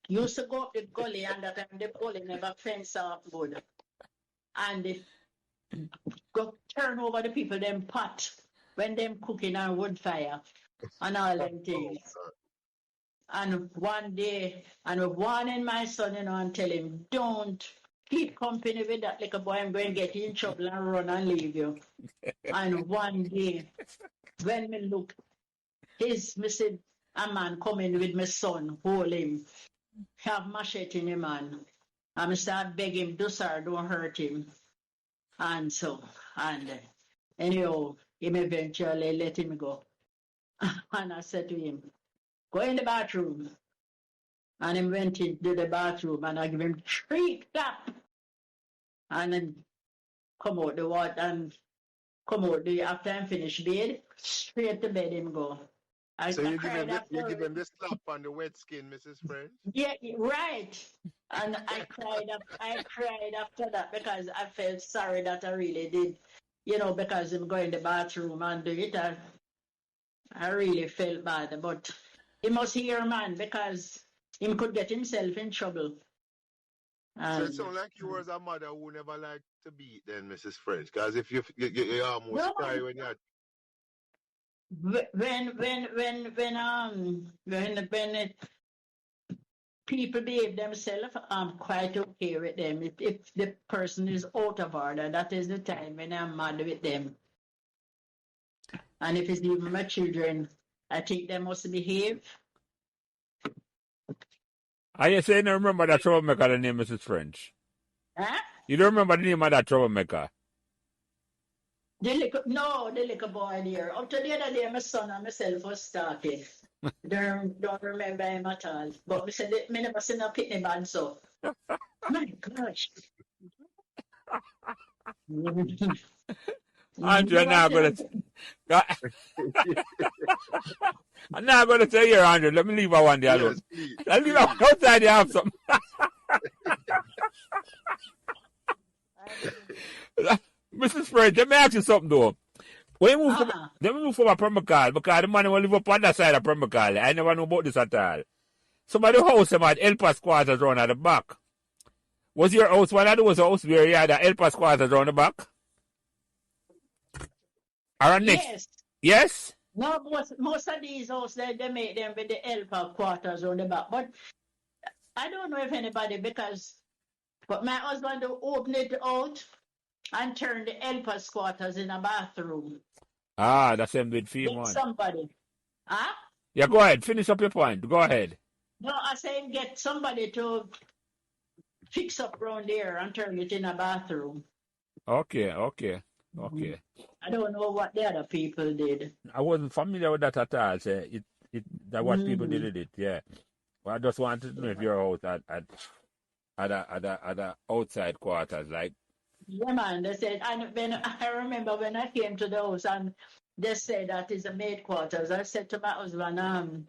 used to go up the gully and that time the gully never fence up good. And they go turn over the people, them pot, when them cooking on wood fire and all them things. And one day, and we're warning my son, and tell him, don't keep company with that little boy, I'm going to get you in trouble and run and leave you. And one day, when me look, me see a man coming with my son, hold him, have machete in him, man. And I start begging him, do sir, don't hurt him. And so, anyhow, him eventually let him go. And I said to him, go in the bathroom. And he went into the bathroom and I give him 3 clap. And then come out the water and come out after I finish bed, straight to bed him go. So you give him the slap on the wet skin, Mrs. Ffrench? Yeah, right. And I cried after that because I felt sorry that I really did, because I'm going to the bathroom and do it. I really felt bad, but he must hear, man, because he could get himself in trouble. So it sounds like you was a mother who never liked to beat then, Mrs. Ffrench, because if you almost cry when you're... When people behave themselves, I'm quite okay with them. If the person is out of order, that is the time when I'm mad with them. And if it's even my children, I think they must behave. Are you saying you don't remember that troublemaker, the name Mrs. Ffrench? Huh? You don't remember the name of that troublemaker? The little boy there. Up to the other day, my son and myself was talking. Don't remember him at all. But we said, me never seen a pitney band, so. My gosh. Andrew, I'm not going to say here, Andrew. Let me leave her one day alone. Yes, I'll leave her outside. You have something. Mrs. Ffrench, let me ask you something though. When we move from a Pembroke Hall, because the man will live up on that side of Pembroke Hall. I never know about this at all. Somebody house them had helpers quarters around at the back. Was your house one of those houses where you had a helpers quarters around the back? Or next? Yes. Yes? No, most of these houses, they make them with the helper quarters on the back. But I don't know if anybody, but my husband opened it out and turned the helper's quarters in a bathroom. Ah, that's him with film one. Somebody. Huh? Yeah, go ahead. Finish up your point. Go ahead. No, I said get somebody to fix up around there and turn it in a bathroom. Okay. I don't know what the other people did. I wasn't familiar with that at all. So that what people did with it, yeah. Well, I just wanted to know if your house had a outside quarters, like. Yeah, man, they said, and when I remember when I came to the house and they said that is a maid quarters, I said to my husband,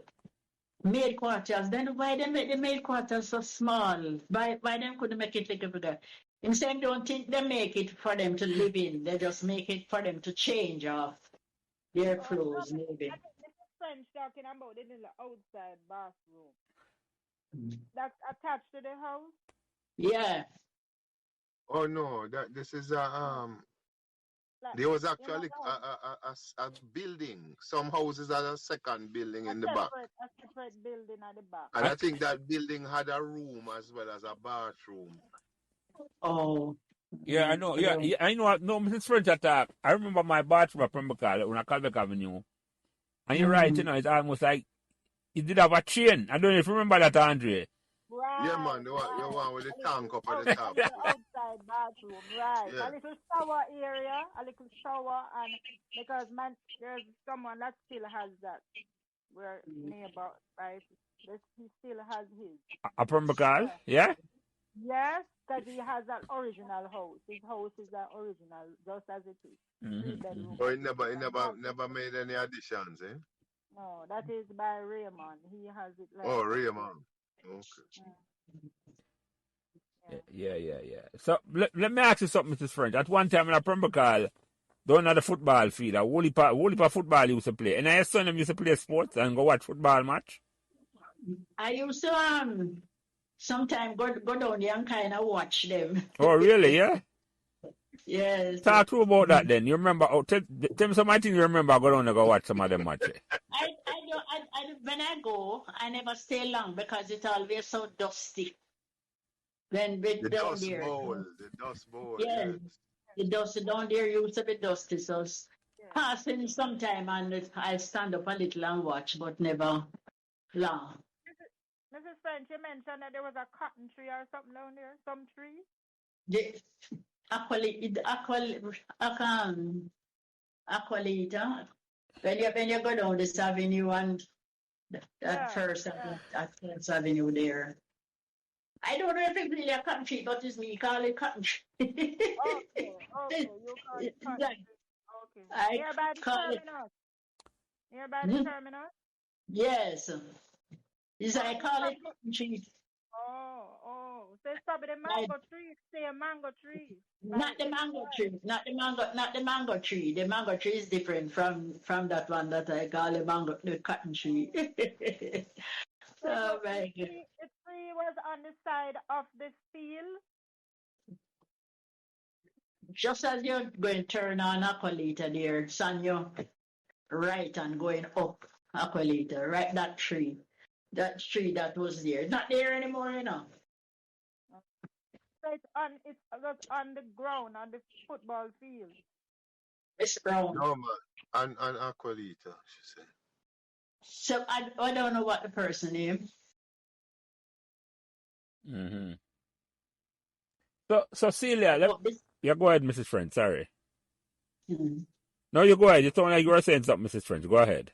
maid quarters, then why they make the maid quarters so small? Why them couldn't make it like bigger? Him saying, don't think they make it for them to live in, they just make it for them to change off their clothes, maybe. Ffrench talking about it in the outside bathroom. That's attached to the house? Yeah. Oh no, this is there was actually a building. Some houses had a second building in the back. A separate building at the back. And I think that building had a room as well as a bathroom. Oh. Yeah, I know. Yeah, I know. No, Mrs. Ffrench attack. I remember my bathroom at Pembroke Hall on Calbeck Avenue. And you're right, it's almost like it did have a chain. I don't know if you remember that, Andre. Right. Yeah, man, the one with the tank up at the top. The outside bathroom, right. Yeah. A little shower area, and because there's someone that still has that. We're neighbor, right? He still has his. A Pembroke Hall, yeah? Yes, because he has an original house. His house is an original, just as it is. Three-bedroom. Oh, never made any additions, eh? No, that is by Raymond. He has it like. Oh, Raymond. Okay. Yeah. So let me ask you something, Mrs. Ffrench. At one time in a Pembroke Hall, down at the football field, a whole heap of football used to play. And I saw them used to play sports and go watch football match. I used to sometimes go down there and kind of watch them. Oh, really? Yeah. Yes. Talk to about that then. You remember? Oh, tell me some things you remember. Go down and go watch some of them matches. When I go, I never stay long because it's always so dusty. When we The down dust there. bowl. The dust bowl. Yeah. Yes. The dust down there used to be dusty, so passing sometime and I stand up a little and watch, but never long. Mrs. Ffrench, you mentioned that there was a cotton tree or something down there, some tree. The aqualita. When you go down this avenue and that first avenue there. I don't know if it's really a cotton tree, but it's me call it cotton tree. Okay, you call it cotton tree. Okay. Nearby the terminus. Nearby the terminus? Yes. I call it cotton tree. Oh. So it's probably the mango tree. Say a mango tree. Not the mango tree. Not the mango tree. The mango tree is different from that one that I call the cotton tree. Oh my God. The tree was on the side of the field. Just as you're going to turn on Aqualita there, son, you're right and going up Aqualita, right, that tree. That tree that was there. Not there anymore, you know. So it's on the ground, on the football field. It's brown. No, man. And Aqualita, she said. So I don't know what the person is. Mm-hmm. So Celia, yeah, go ahead, Mrs. Ffrench. Sorry. Mm-hmm. No, you go ahead. You sound like you were saying something, Mrs. Ffrench. Go ahead.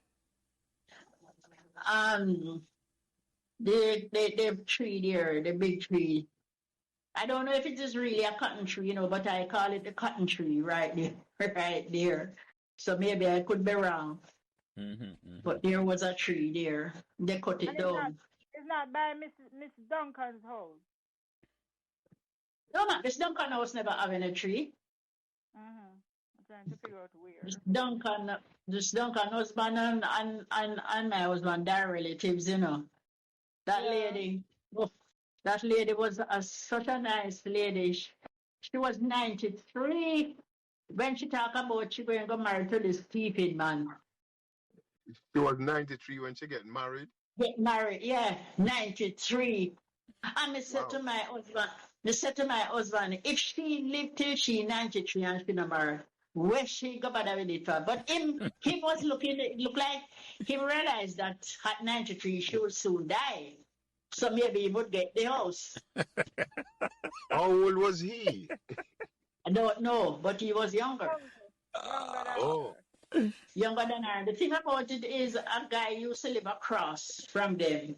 The tree there, the big tree. I don't know if it is really a cotton tree, you know, but I call it the cotton tree right there. So maybe I could be wrong. But there was a tree there. They cut it down. It's not by Miss Duncan's house. No, man, Miss Duncan house never having a tree. I'm trying to figure out where. This Duncan husband and my husband, their relatives, you know. That lady was such a nice lady. She was 93 when she talked about she going to go married to this stupid man. She was 93 when she get married? Get married, yeah, 93. And I said to my husband, if she lived till she 93 and she not married, where she go bother with it for? But he was looking, it looked like he realized that at 93 she would soon die. So maybe he would get the house. How old was he? I don't know, but he was younger. Younger than her. The thing about it is a guy used to live across from them.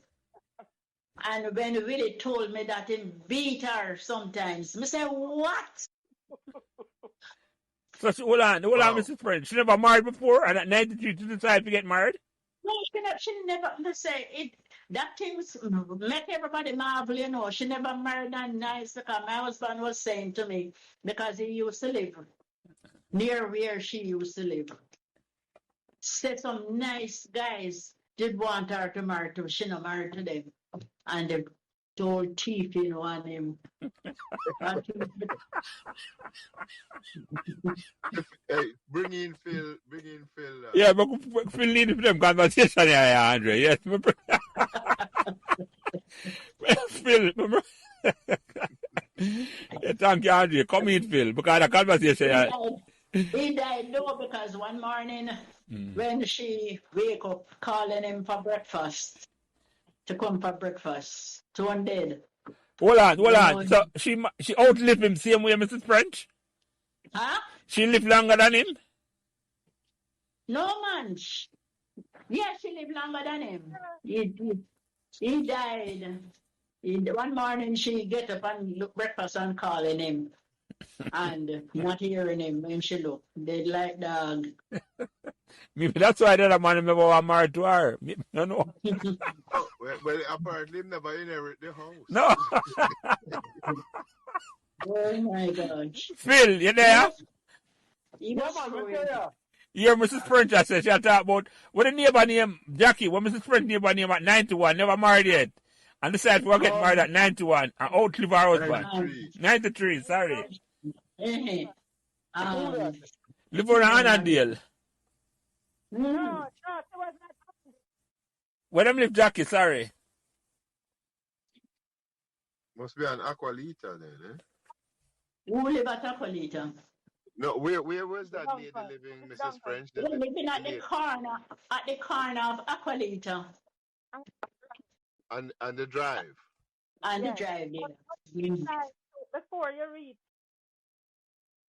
And when Willie told me that he beat her sometimes, I said, what? So hold on, Mrs. Ffrench. She never married before, and at 93 she decided to get married? No, she never, let's say, that thing make everybody marvel, you know. She never married and nice, because my husband was saying to me, because he used to live near where she used to live. Said some nice guys did want her to marry to, she not married to them. And they told teeth, you know, on him. Hey, bring in Phil. Yeah, but Phil need them conversation here, Andre. Yes. Phil, remember? Yeah, thank you, Andre. Come in, Phil, because the conversation. He died, no, because one morning when she wake up calling him for breakfast, to come for breakfast, to one dead. Hold on. So she outlived him same way, Mrs. Ffrench? Huh? She lived longer than him? No, man. Yeah, she lived longer than him. He died. One morning she get up and look breakfast and calling him and not hearing him when she look. Dead like dog. Maybe that's why that man never was married to her. No, no. Oh, well, apparently never inherit the house. No. Oh my gosh. Phil, you there? He was cruel. You hear Mrs. French, I said, she'll talk about what the neighbor name, Jackie, what Mrs. French neighbor name at 91, never married yet. And decided to get married at 91 and outlive her husband. 93, sorry. Live on Annandale. No, she was not. Where them live, Jackie, sorry. Must be an Aqualita then, eh? Who live at Apolita? No, where was that lady living, Mrs. French? They living at the corner of Aqualita. And the drive. And the drive there. Before you reach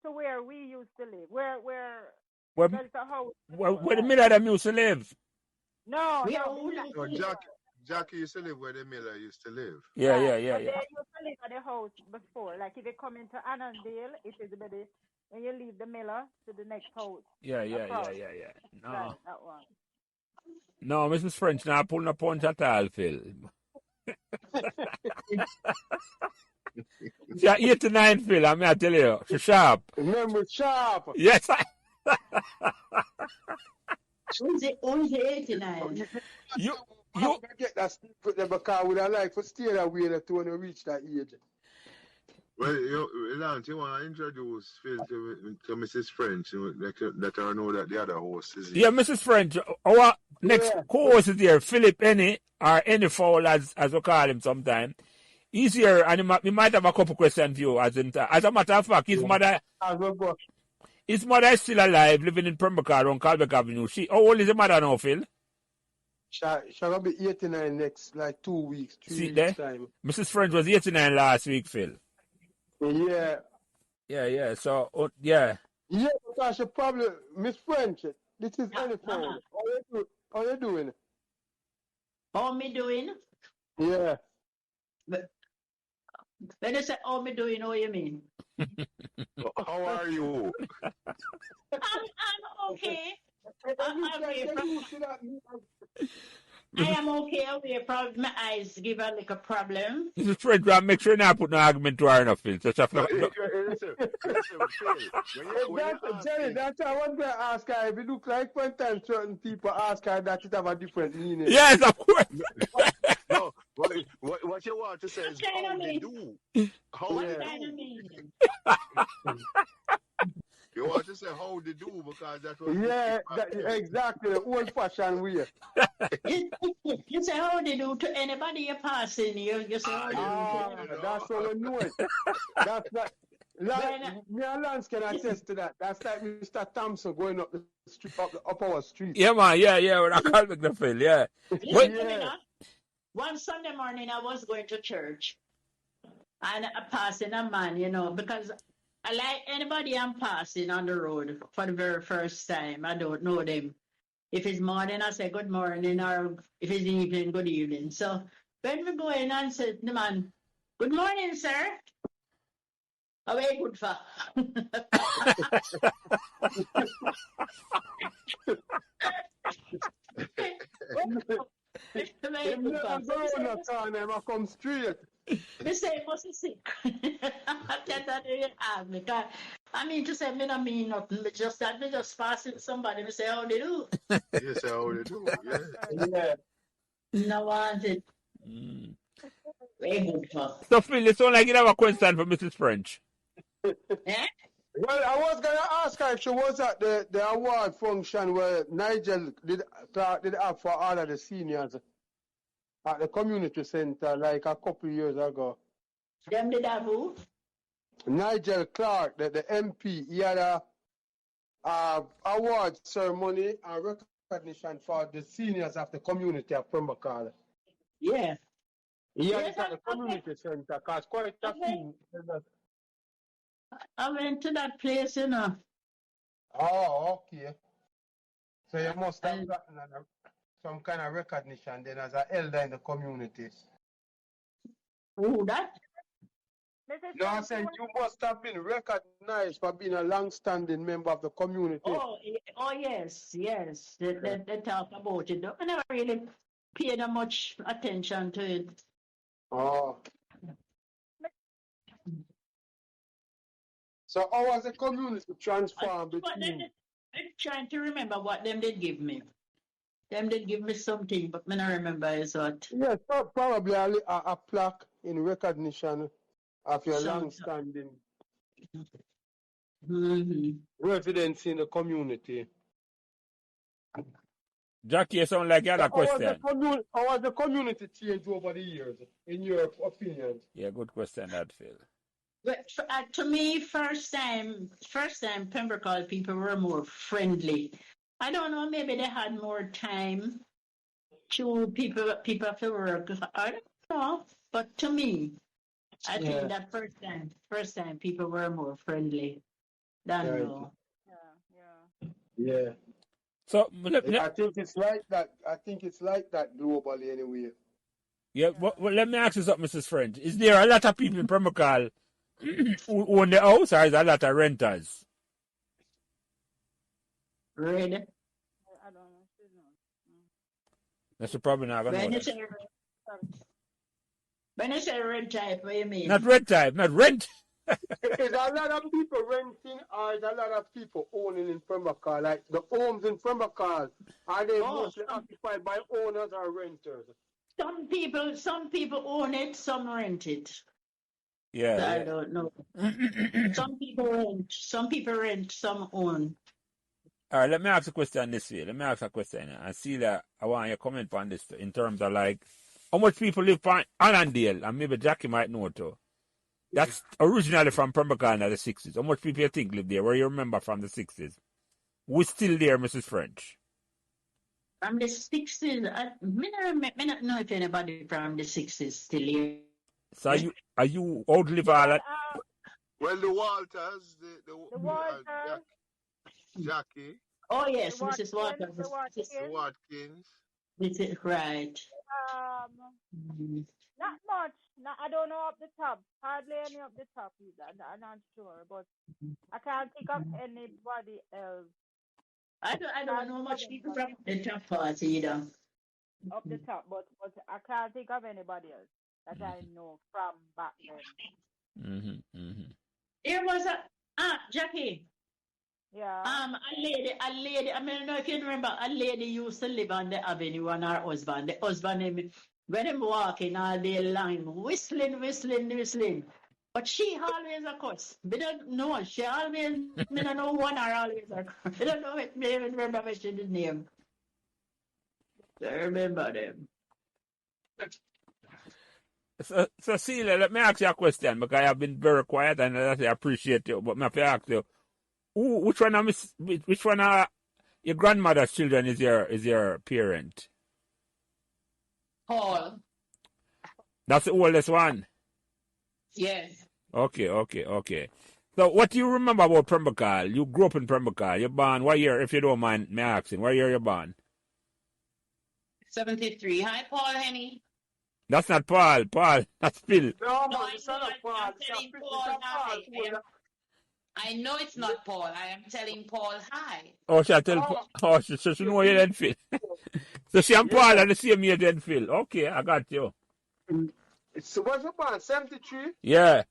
to where we used to live, where Where there's a house. the middle of them used to live? No, No, Jackie used to live where the Miller used to live. Yeah. They used to live at the house before. Like if you come into Annandale, it is better when you leave the Miller to the next house. Yeah. No. Right, that one. No, Mrs. French, now pulling a punch at all, Phil. She's 89, Phil, I tell you. She's sharp. Remember, sharp. Yes, Who's 89? You get that secret there because we don't like to stay that way to when you reach that age. Well, Lance, you want to introduce Phil to Mrs. French, let her know that the other host is here. Yeah, Mrs. French, our next co-host is here, Philip Any, or Any Fowl, as we call him sometimes. He's here, and he might have a couple questions for you. As a matter of fact, his mother is still alive, living in Pembroke Hall on Calbeck Avenue. How old is the mother now, Phil? She'll be 89 next, like 2 weeks, 3 weeks time. Mrs. French was 89 last week, Phil. Yeah. So, yeah. Yeah, because she probably, Miss French, this is Any Fowl. How you doing? How me doing? Yeah. When you say how me doing, what you mean? How are you? I'm okay. I am okay. Probably my eyes give a little problem. Mrs. French, make sure you not put no argument to her enough, Phil. So Listen, Jerry, that's why I want to ask her. If it look like one time certain people ask her that it have a different meaning. Yes, of course. No, what you want to say is how they do. How they do. You want to say how they do because that's what. Exactly. Old fashioned way. You say how they do to anybody you're passing. You say how they do. That's what we know it. That's that. Me and Lance can attest to that. That's like Mr. Thompson going up the street, up our street. Yeah, man. Yeah. When I call back the Phil, yeah. One Sunday morning, I was going to church, and I passing a man, because I like anybody I'm passing on the road for the very first time. I don't know them. If it's morning, I say good morning, or if it's evening, good evening. So when we go in and say to the man, good morning, sir. Away good for. Come straight. They say, must be sick. I mean, to say, me not mean nothing, but just that me just passing somebody, me say, how they do? You say how they do, yeah. No want it. Very good for. So, Phil, it sounds like you have a question for Mrs. French. Eh? Well, I was going to ask her if she was at the award function where Nigel did have for all of the seniors at the community center like a couple of years ago. Them did have who? Nigel Clark, the MP, he had a award ceremony and recognition for the seniors of the community of Pembroke Hall. Yeah. He had it at the community center because quite a few. I went to that place, Oh, okay. So you must have gotten some kind of recognition then as an elder in the community. Who that? Mrs. No, I Shanks, said you must have been recognized for being a long-standing member of the community. Oh, yes. They talk about it. I never really paid that much attention to it. Oh. So how was the community transformed between? I'm trying to remember what them did give me. Them did give me something, but I don't remember is what. Yes, probably a plaque in recognition of your long-standing residency in the community. Jackie, you sound like you had a question. How was the community changed over the years, in your opinion? Yeah, good question, that Phil. But to me, first time Pembroke Hall people were more friendly. I don't know, maybe they had more time to people to work. I don't know, but to me, I think that first time people were more friendly than now. Yeah. So I think it's like that. I think it's like that globally anyway. Yeah, well, let me ask you something, Mrs. Ffrench. Is there a lot of people in Pembroke Hall who own the house, or is there a lot of renters? Really? I don't know. That's the problem. Not gonna know that. When you say rent type, what do you mean? Not rent type, not rent. Is a lot of people renting, or is a lot of people owning in Pembroke Hall? Like the homes in Pembroke Hall, are they mostly occupied by owners or renters? Some people own it, some rent it. Yeah. I don't know. Some people rent, some own. All right, let me ask a question this way. Let me ask a question. And see that I want your comment on this in terms of like how much people live on Annandale, and maybe Jackie might know too. That's originally from Pembroke Hall in the 60s. How much people you think live there? Where you remember from the 60s? Who's still there, Mrs. Ffrench? From the 60s, I don't know if anybody from the 60s still here. So are you old live all that? Well, the Walters, The Walters. Jackie. Oh yes, The Mrs. Walters. The Watkins. The Watkins. Is it right? Not much. I don't know up the top. Hardly any up the top either. I'm not sure, but I can't think of anybody else. I don't know much people from the top part either. Up the top, but I can't think of anybody else that I know from back then. There was Jackie. Yeah. A lady. I mean, I don't know if you remember. A lady used to live on the avenue, and her husband. The husband, when him walking all day long, whistling. But she always a cuss. We don't know. She always. Me don't know one or always a cuss. I don't know. Me even remember what she did name. I remember them. So Celia, let me ask you a question because I have been very quiet and I appreciate you. But me have to ask you, which one of your grandmother's children is your parent? Paul. That's the oldest one. Yes. Okay. So what do you remember about Pembroke Hall? You grew up in Pembroke Hall. You're born what year, if you don't mind me asking? What year you born? 73. Hi, Paul Henny. That's not Paul. That's Phil. No, No, it's not Paul. I'm telling Paul hi. I know it's not Paul. I am telling Paul hi. Oh, she'll tell Paul. Oh, she know you then, Phil. So she and Paul are the same year then, Phil. Okay, I got you. So what's your born? 73? Yeah.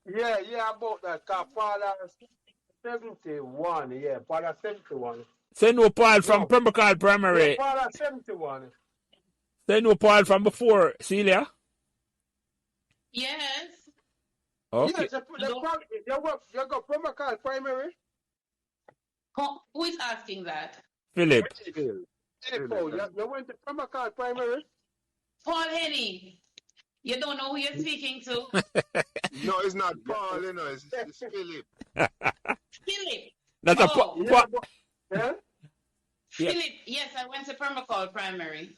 Yeah, about that. Paul is 71. Yeah, Paul is 71. Say no Paul from Pembroke Hall Primary. Yeah, Paul is 71. Say no Paul from before, Celia? Yes. Okay. Yes, you got Pembroke Hall Primary? Who is asking that? Philip. Paul, you went to Pembroke Hall Primary? Paul Henny. You don't know who you're speaking to? No, it's not Paul, it's Philip. Philip. That's a Paul. Yeah? Philip, yes, I went to Pembroke Hall Primary.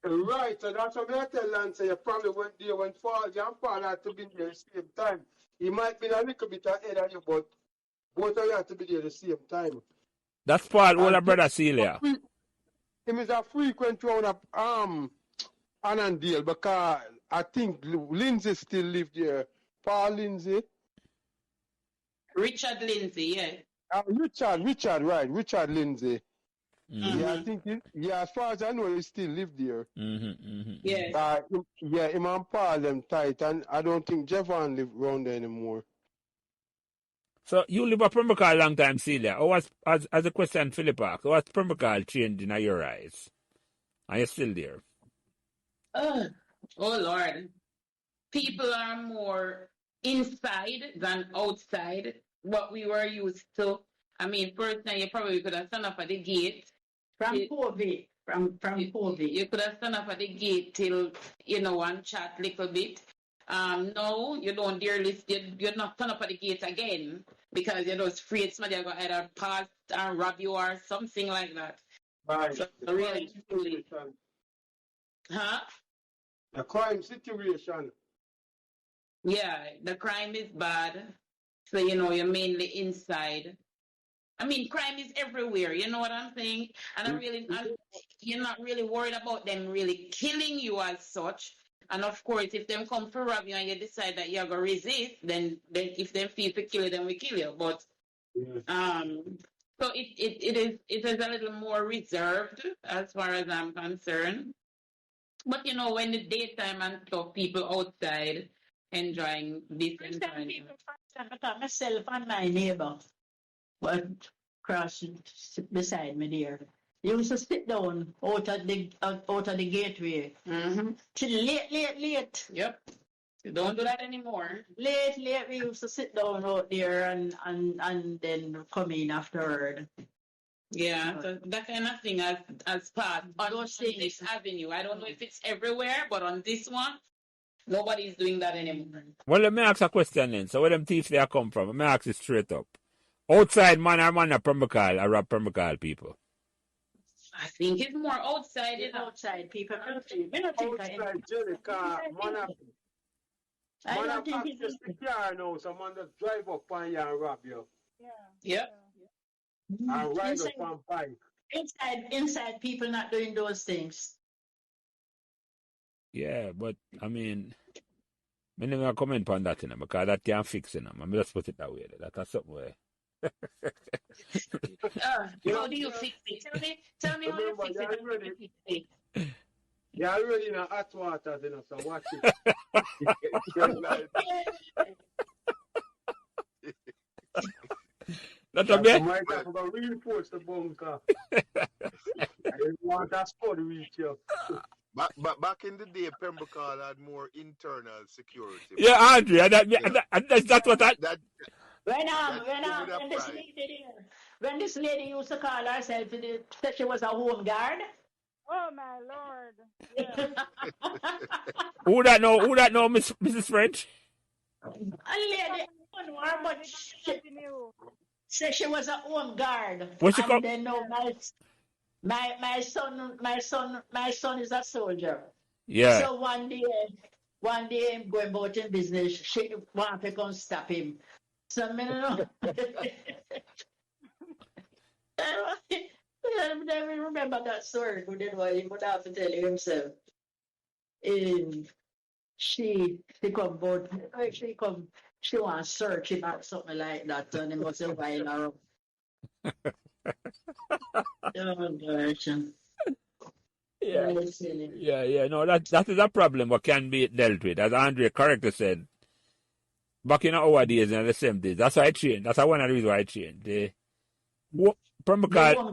Right, so that's what I tell Lance. You probably went there when Paul and Paul had to be there at the same time. He might be a little bit ahead of you, but both of you have to be there at the same time. That's Paul, older brother Celia. him is a frequent round of Annandale because I think Lindsay still live there. Paul Lindsay. Richard Lindsay, yeah. Richard, right. Richard Lindsay. Mm-hmm. Yeah, I think, as far as I know, he still live there. Yes. Him and Paul them tight, and I don't think Jevon live around there anymore. So you live at Pembroke Hall a long time, Celia. Or was, as a question Philip asked, what's Pembroke Hall changed in your eyes? Are you still there? Oh Lord. People are more inside than outside. What we were used to. I mean, first time you probably could have stand up at the gate. From COVID. From COVID. You could have stand up at the gate till, and chat a little bit. No, you don't dare list. You're not stand up at the gate again because you're just afraid somebody will either pass and rob you or something like that. Right. So really, huh? The crime situation. Yeah, the crime is bad. So, you're mainly inside. I mean, crime is everywhere. You know what I'm saying? And you're not really worried about them really killing you as such. And of course, if them come to rob you and you decide that you're going to resist, then if them feel to kill you, then we kill you. But, so it is a little more reserved as far as I'm concerned. But, when the daytime and stuff, people outside enjoying this environment. Myself and my neighbor were crossing beside me there. You used to sit down out of the gateway. Till late. Yep. You don't do that anymore. Late, we used to sit down out there and then come in afterward. Yeah, so that kind of thing as part on this avenue. I don't know if it's everywhere, but on this one, nobody's doing that anymore. Well, let me ask a question then. So where them thieves they come from? Let me ask it straight up. Outside man or man of Pembroke Hall or rob Pembroke Hall people? I think it's more outside. Outside people. I don't think it's the car now. Someone just drive up on you and rob you. Yep. And ride up on bike. Inside people not doing those things. Yeah, but I mean, I never comment on that, because that can't fix it. I'm just put it that way. That's something where. How do you fix it? Tell me how you fix it. You're already in a hot water, so watch it. Not a bit. You might have to reinforce the bunker. I didn't want that spot to reach you. But back in the day, Pembroke Hall had more internal security. Yeah, Andrea, that's what I... When this lady used to call herself, said she was a home guard. Oh my Lord! Yeah. Who that know, Mrs. Ffrench? A lady, but said she was a home guard. What's she called? Then no, my son is a soldier. Yeah. So one day him going about in business, she want to come stop him. So I don't know. I remember that story, but then he would have to tell you himself. She come about, she want to search him or something like that, and he must have while around. Oh gosh. Yeah. No, that is a problem what can be dealt with. As Andrea correctly said, back in our days and the same days. That's why I changed. That's one of the reasons why I changed. Pembroke Hall.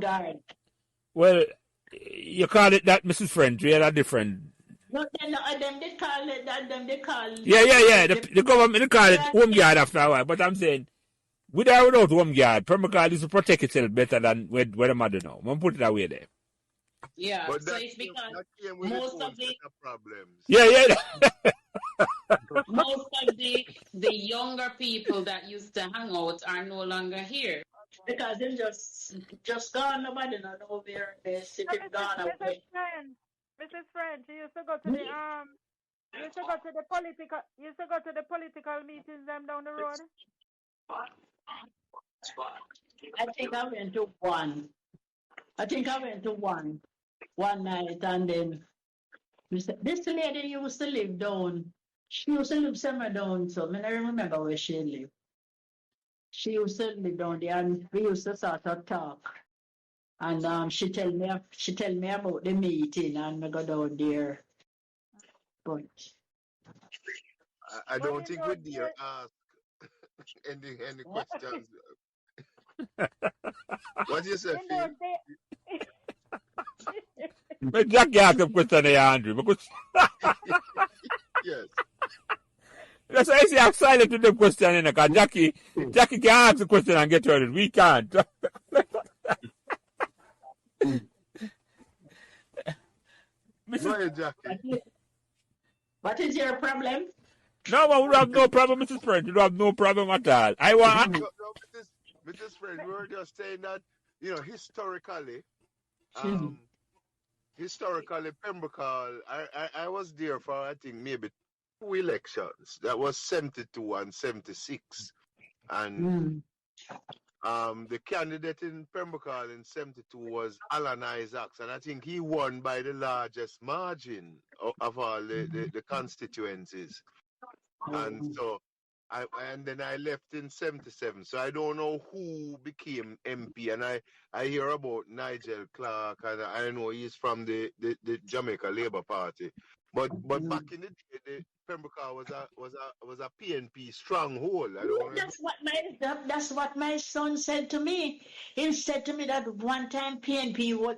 Well, you call it that, Mrs. Ffrench. We are different. No, them they call it that. Them they call. Yeah. The government they call it home guard after a while. But I'm saying, with or without home guard, Pembroke Hall is to protect itself better than where the mother now. I'm going to put it away there. Yeah, but so it's because most of the problems. Yeah. Most of the younger people that used to hang out are no longer here. Because they're just gone. Nobody know where they're sitting gone away. Mrs. Ffrench, you used to go to the political meetings them down the road. I think I went to one. one night, and then this lady used to live down. She used to live somewhere down, so I don't remember where she lived. She used to live down there, and we used to sort of talk. And she tell me about the meeting, and I go down there. But I But don't you think know, we dare ask any questions. What do you say, you know, Phil? But Jackie asked a question there, Andrew. Because Yes. that's why I say I'm silent to the question, because Jackie can ask the question and get to it. We can't. Go ahead, Jackie. what is your problem? No, but we have no problem, Mrs. French. We have no problem at all. I want. No, Mrs. Fred, we were just saying that, historically, Pembroke Hall, I was there for, I think, maybe 2 elections. That was 72 and 76. And the candidate in Pembroke Hall in 72 was Alan Isaacs. And I think he won by the largest margin of all the constituencies. And so, and then I left in 77. So I don't know who became MP. And I hear about Nigel Clark, and I know he's from the Jamaica Labour Party. But back in the day, the Pembroke Hall was a PNP stronghold. I don't know. That's what my son said to me. He said to me that one time PNP was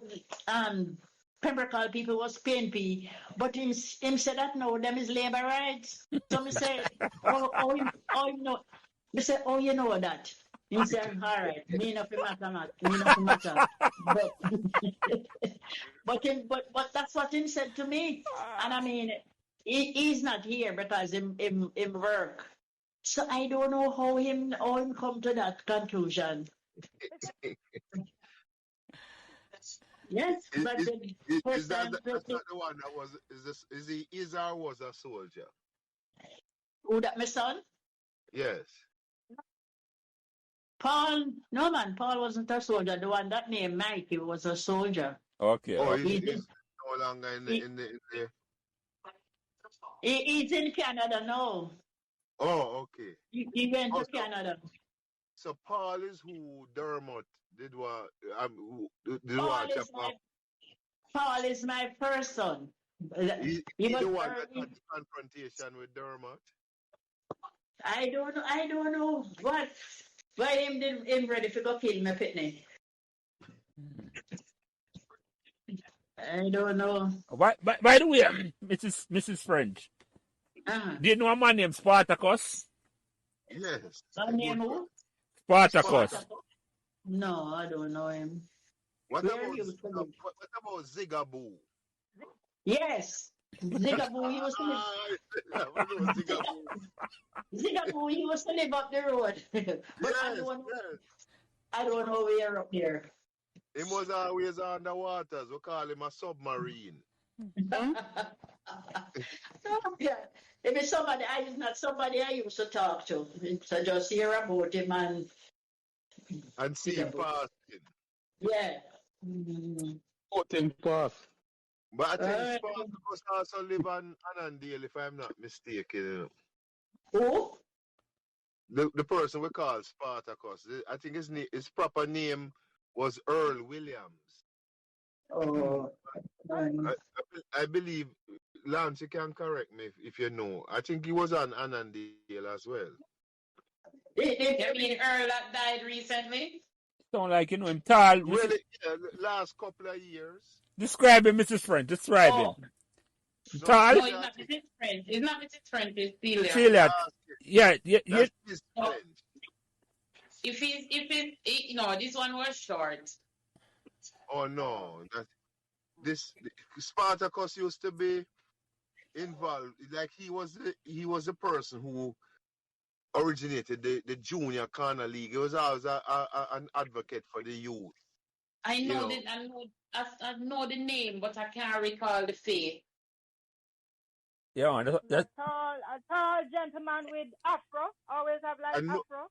Pembroke Hall people was PNP, but him said that no, them is labor rights. So me say, oh you know, me say, oh you know that. He said, all right, me no fi matter. But that's what him said to me, and I mean, he's not here because him work. So I don't know how him come to that conclusion. Yes, but Is the first that time that's not the one that was? Is or was a soldier? who that my son? Yes. Paul, no man, Paul wasn't a soldier. The one that named Mikey was a soldier. Okay. Oh, Okay. he's no longer in the. He's in Canada now. Oh, okay. He went to Canada. So Paul is who Dermot did what? Paul is my first son. He was the one that had the confrontation with Dermot. I don't know what. Why him ready to go kill my pitney? I don't know. By the way, Mrs. French, do you know a man named Spartacus? Yes. A name who? Spartacus. No, I don't know him. What about Zigaboo? Yes. Zigaboo used to live. Zigaboo used to live up the road. But I don't know where up there. He was always underwater. We call him a submarine. Yeah. If it's somebody, it's not somebody I used to talk to. So just hear about him and see him passing. Yeah. Voting pass. But I think Spartacus also live on Annandale, if I'm not mistaken. Who? The person we call Spartacus. I think his proper name was Earl Williams. Oh. I believe, Lance, you can correct me if you know. I think he was on Annandale as well. You mean Earl that died recently? Sound like you know him tall. Really, yeah, last couple of years. Describe him, Mrs. French. Describe him. Tall. No, it's not Mrs. French. It's not Mrs. French. It's Celia. Celia. Yeah. No. This one was short. Oh no, Spartacus used to be involved. Like he was the person who originated the junior corner league. He was always an advocate for the youth. I know the name, but I can't recall the face. Yeah, a tall gentleman with afro. Always have afro.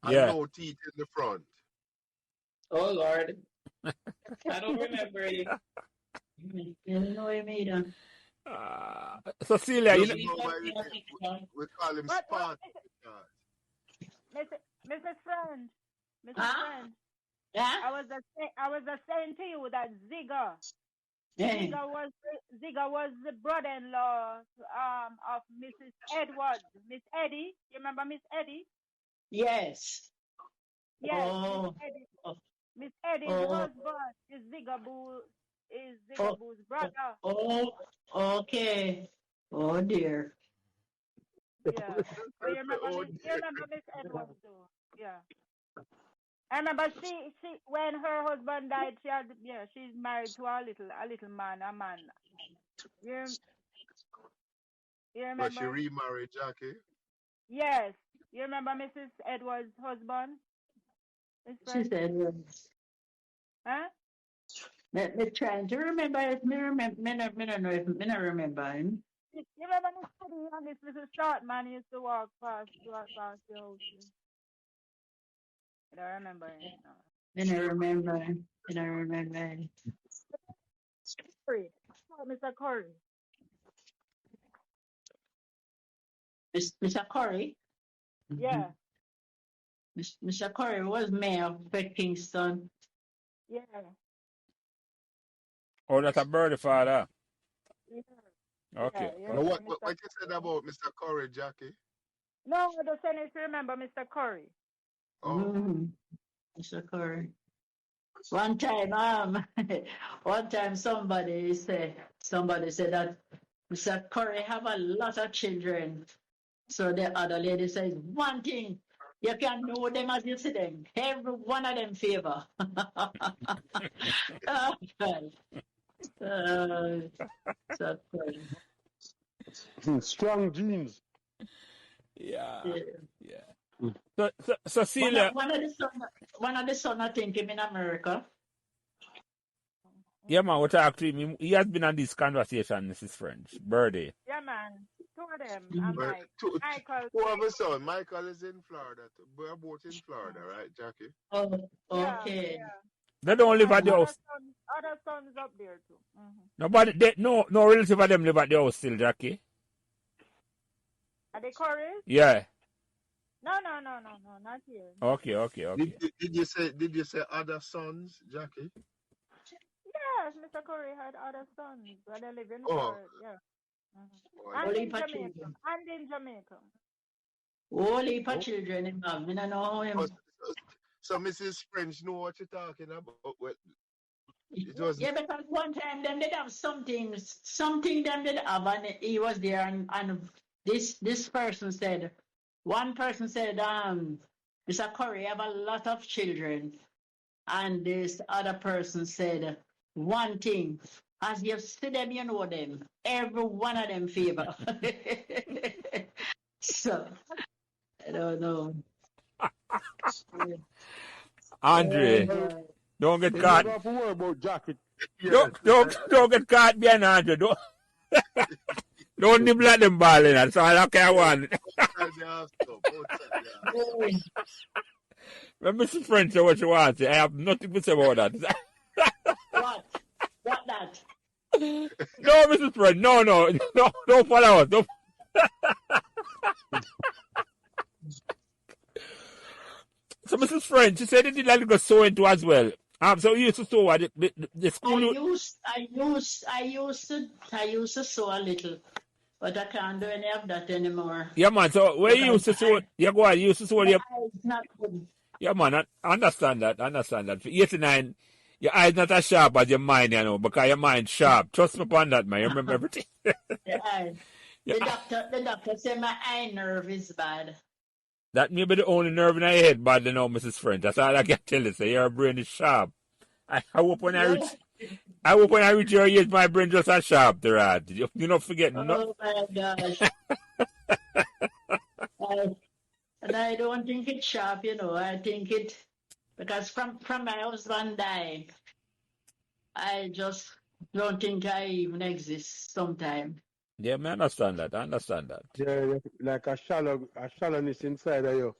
And no teeth in the front. Oh Lord. I don't remember it. You know what I mean? So Celia, You you know, know why we call him What, Spartan. Mrs. Friend, Mrs. Huh? Friend, Yeah? I was just saying to you that Yeah. Ziga was the brother-in-law of Mrs. Edwards, Miss Eddie. You remember Miss Eddie? Yes. Yes, Oh. Miss Eddie's Oh. husband is Zigaboo's brother. Oh. Okay. Oh dear. Yeah. Oh, you remember Miss Edwards too? Yeah. I remember she when her husband died, she's married to a little man, a man. You remember? But she remarried Jackie. Yes. You remember Mrs. Edwards' husband? She said, Huh? me trying to remember it. Me not remember him. You remember Miss Eddie and this little short man used to walk past your house? I don't remember him. No. Me not remember him. Me not remember him. Curry. Mr. Curry. Mr. Curry? Yeah. Mr. Curry was mayor of Kingston. Yeah. oh, that's a birdie father. Yeah. Okay. Yeah, Now, what you said about Mr. Curry, Jackie? No, I just saying if you remember Mr. Curry. Oh. Mr. Curry. One time somebody said that Mr. Curry have a lot of children. So the other lady says, one thing, you can know them as you see them. Every one of them favor. Oh, God. So funny. Strong genes. Yeah. Yeah. So Celia. One of the son, I think, him in America. Yeah, man, we talk to him. He has been on this conversation, Mrs. French. Birdie. Yeah, man. Two of them. And Michael. Two of us son. Michael is in Florida. We're both in Florida, right, Jackie? Oh, okay. Yeah. They don't live at the house. Other sons up there too. Mm-hmm. Nobody, no relative of them live at the house still, Jackie. Are they Corys? Yeah. No, not here. Okay. Did you say other sons, Jackie? Yes, Mr. Curry had other sons, but they live in Florida. Yeah. Mm-hmm. And in Jamaica. Only for children in love. I don't know him. So Mrs. French know what you're talking about. Well, yeah, because one time them did have something them did have, and he was there, and this person said, one person said, Mr. Curry have a lot of children, and this other person said, one thing, as you see them, you know them, every one of them favor. So I don't know. Andre, don't get caught. You never have to worry about jacket. Don't get caught behind Andre. Don't nibble at them balling. That's all I care want. When Mrs. French say what she wants, I have nothing to say about that. What that? No, Mrs. French, no, don't follow us. Don't. So Mrs. French, she said they did like to go sew into as well. So you used to sew at the school. I used to sew a little, but I can't do any of that anymore. Yeah, man. So where you used to sew? Yeah, go on. You used to sew. Your eyes not good. Yeah, man. I understand that. For 89, your eyes not as sharp as your mind, you know, because your mind sharp. Trust me upon that, man. You remember everything. The doctor said my eye nerve is bad. That may be the only nerve in your head bad, you know, Mrs. French. That's all I can tell you. Say your brain is sharp. I hope when I reach your age, my brain just as sharp, the rat. You not forget. Oh my gosh. And I don't think it's sharp, you know. I think it because from my husband dying, I just don't think I even exist sometime. Yeah, I understand that. Yeah, like a shallowness inside of you.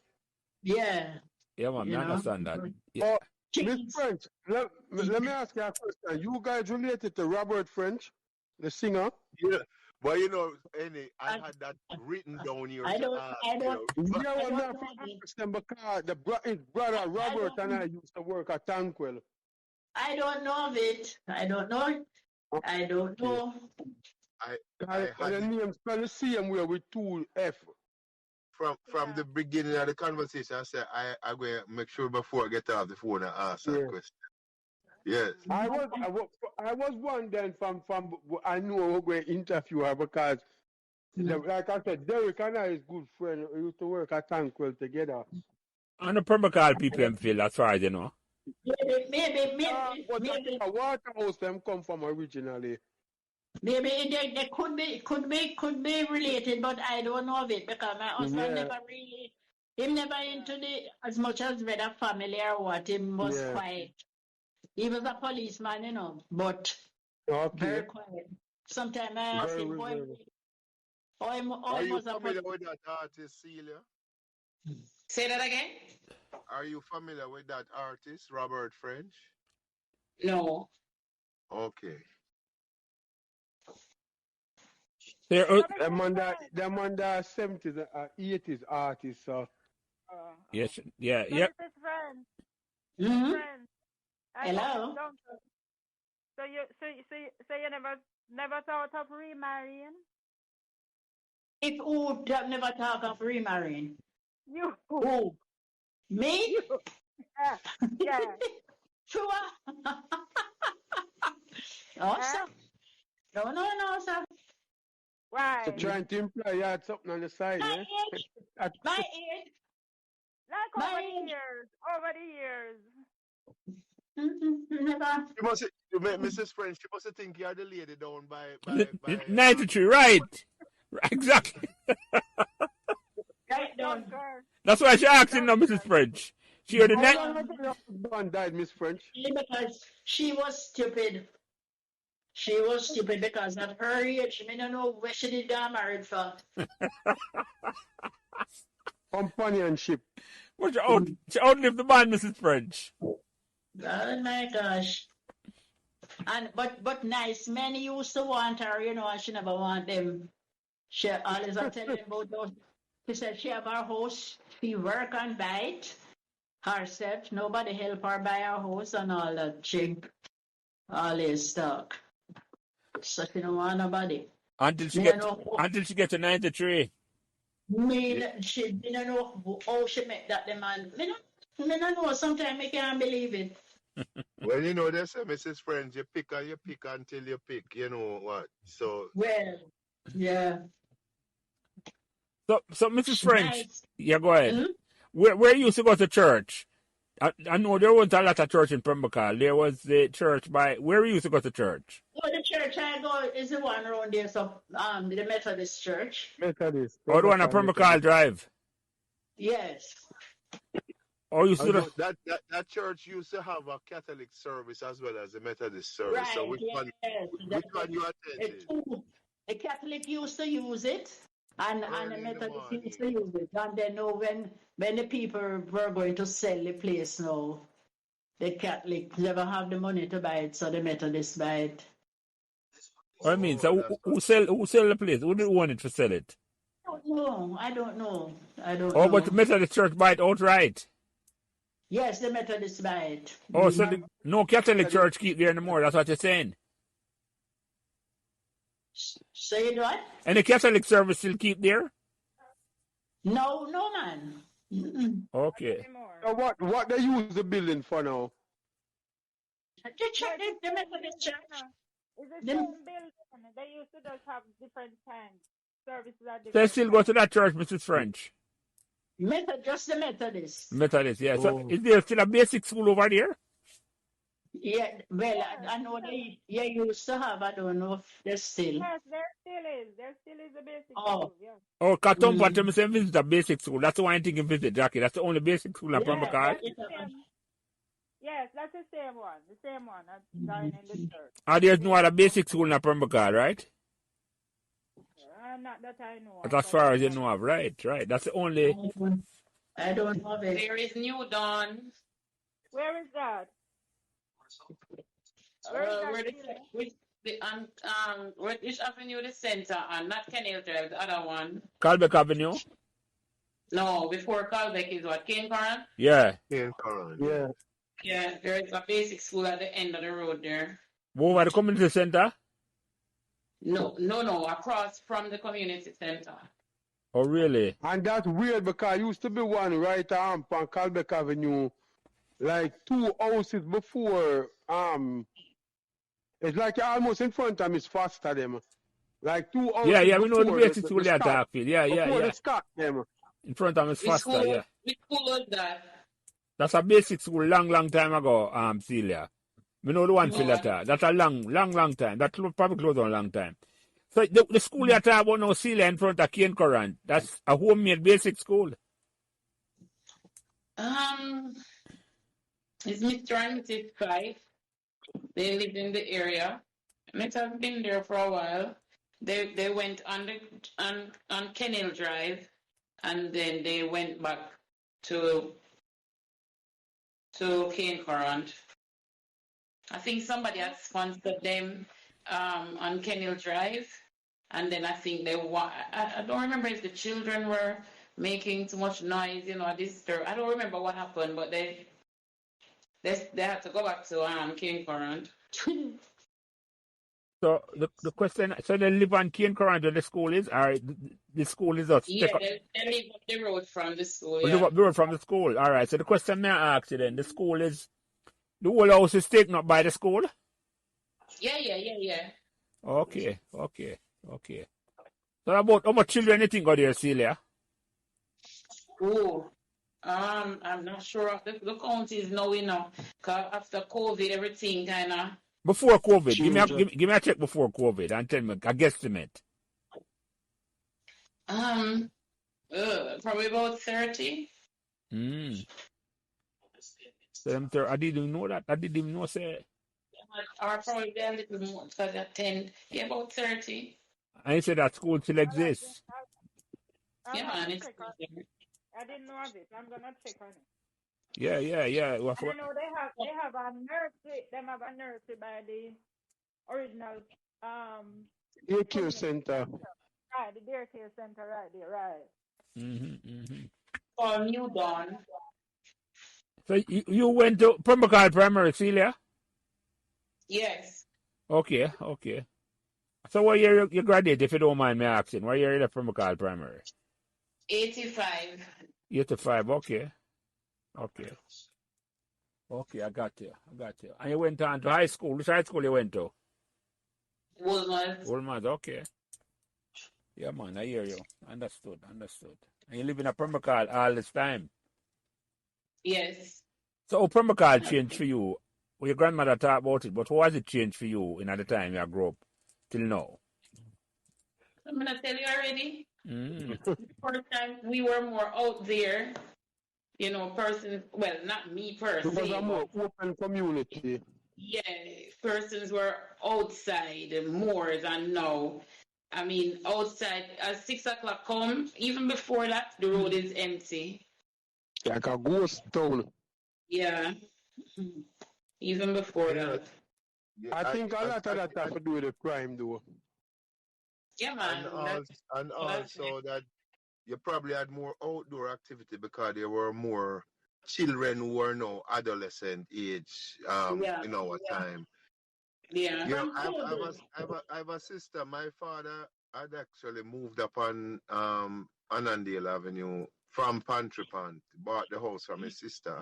Yeah. Yeah, man, I understand that. Yeah. Oh, Miss Kings. French, let me ask you a question. You guys related to Robert French, the singer? Yeah. But Annie, I I, had that written down here I to don't, ask I don't, you. Yeah, I well, me don't have know to it. ask them because his brother I Robert and I don't, used to work at Tankwell. I don't know of it. I don't know it. I don't Okay. know. I Well, had the it name spell the same way with 2 F. from the beginning of the conversation. I said I going to make sure before I get off the phone and ask that Yeah. question. Yes. I was one then from I knew we were going to interview her because like I said, Derek and I is good friend. We used to work at Tankwell together. And the Pembroke Hall PPM feel, as far as you know. But Maybe, a Waterhouse them come from originally. maybe they could be related, but I don't know of it because my husband Yeah, never really, him never into the as much as whether family or what. Him was yeah. quiet. He was a policeman, but Okay. very quiet. Sometimes I ask him, Very. Are him you was a familiar with that artist, Celia? Say that again? Are you familiar with that artist, Robert French? No. Okay. Them on the 70s, 80s artists. So. Yes, yeah, So yep. Mrs. Friend, Mhm. friend. Hello. So you never thought of remarrying? If who never talk of remarrying? You. Who? Me? You. Yeah. Sure. No, sir. No, sir. Why? So trying to imply you had something on the side, My yeah? age. My age. Like My over the age. years. Over the years. Never. You must, Mrs. French, you must think you're the lady down by 93, right. Exactly. Right Don't down. girl. That's why she asking Don't now, Mrs. girl. French. She heard the How night. long ago your husband died, Miss French? Because she was stupid. She was stupid because at her age, I don't know where she did get married for. Companionship. But she outlived the man, Mrs. French. Oh my gosh. And but nice men used to want her, and she never want them. She always a telling about those. She said she have her house, she work and buy it herself. Nobody help her buy her house and all that. She always talk. So she don't want nobody. Until she Me get no know. until she get to 93. She didn't know how she met that the man. Me no know. Sometimes I can't believe it. Well, they say, Mrs. French, you pick until you pick, you know what? So, Well, yeah. So Mrs. French, Nice. yeah, go ahead. Hmm? Where you used to go to church? I know there wasn't a lot of church in Pembroke Hall. There was the church by where we used to go to church. Oh, the church I go is the one around there, so the Methodist church. Methodist. Or the one at Pembroke Hall Drive. Yes. Or you used to that church used to have a Catholic service as well as a Methodist service. Right. So which one you attended? The Catholic used to use it, and the Methodist used to use it. And then when the people were going to sell the place now, the Catholic never have the money to buy it, so the Methodist buy it. I mean, so who sell the place? Who did want it to sell it? I don't know. Oh, but the Methodist church buy it outright. Yes, the Methodist buy it. Oh, so no Catholic church keep there anymore. That's what you're saying. Say what? And the Catholic service still keep there? No, man. Mm-mm. Okay. So what they use the building for now? The Methodist church. It's the same building. They used to just have different times. Services at different They still go to that church, Mrs. French. Just the Methodist. Methodist, yeah. So is there still a basic school over there? Yeah, well, I know they used to have. I don't know if there's still. Yes, there still is. There still is a basic Oh. school. Yeah. Oh, Katumpa tell me say visit a basic school. That's the one thing you visit, Jackie. That's the only basic school in Pembroke Hall. Yes, that's the same one. The same one that's in the church. Ah, there's no other basic school in Pembroke Hall, right? Not that I know. But as far as you know of, right. That's the only. I don't know it. There is New Dawn. Where is that? Where is that? Where the Celia? which the which avenue the center and not Kenil Drive, the other one. Calbeck Avenue? No, before Calbeck is what, King Current? Yeah. Yeah, Coran, Yeah. Yeah, there is a basic school at the end of the road there. Over the community center? No, across from the community center. Oh, really? And that's weird because used to be one right on Calbeck Avenue, like 2 houses before. It's like almost in front of Miss Foster them. Like 2 houses Yeah, we know the before basic school there, Scott. Talkfield. Yeah. Before the Scott them. In front of Miss Foster, yeah. Which school was that? That's a basic school long time ago, Celia. We know the one for No, that. That's a long time. That probably closed on a long time. So the school you're talking about now, Celia, in front of Cane Current, that's a homemade basic school. It's Mr. and Mrs. Fife. They lived in the area. Might have been there for a while. They went on Kenil Drive, and then they went back to Cane Current. I think somebody had sponsored them on Kenil Drive, and then I think I don't remember if the children were making too much noise, I don't remember what happened, but they had to go back to Cane Current. So the question, so they live on Cane Current where the school is, or the school is just Yeah, they live up the road from the school. live up the road from the school. All right. So the question may I ask you then, the whole house is taken up by the school? Yeah. Okay. So about how much children you think got there, Celia? Oh, I'm not sure of the counties now, cause after COVID, everything kind of. Before COVID, give me a check before COVID and tell me a guesstimate. Probably about 30. So I didn't even know that. I didn't even know, say. Or probably a little more, because at 10, about 30. And you said that school still exists. Yeah, man, it's I didn't know of it. I'm gonna check on it. Yeah. I know they have a nursery. They have a nursery by the original daycare center. Right, the daycare center right there, right. for New Dawn. So you went to Pembroke Hall Primary, Celia? Yes. Okay. So what year you graduated, if you don't mind me asking? What year you left Pembroke Hall Primary? 85. 85, okay. Okay, I got you. And you went on to high school. Which high school you went to? Woolmar's, okay. Yeah, man, I hear you. Understood. And you live in a Pembroke Hall all this time? Yes. So how Pembroke Hall changed for you? Well, your grandmother talked about it, but how has it changed for you in at the time you grew up till now? I'm going to tell you already. First time we were more out there, persons, well, not me per se. It was a more open community. Yeah, persons were outside more than now. I mean, outside, as 6 o'clock come, even before that, the road is empty. Like a ghost town. Yeah. Even before that. Yeah, I think a lot of that have to do with the crime, though. Yeah, man. And also that you probably had more outdoor activity because there were more children who were now adolescent age in our time. Yeah. I have a sister. My father had actually moved up on Annandale Avenue from Pantry Pant, bought the house from his sister,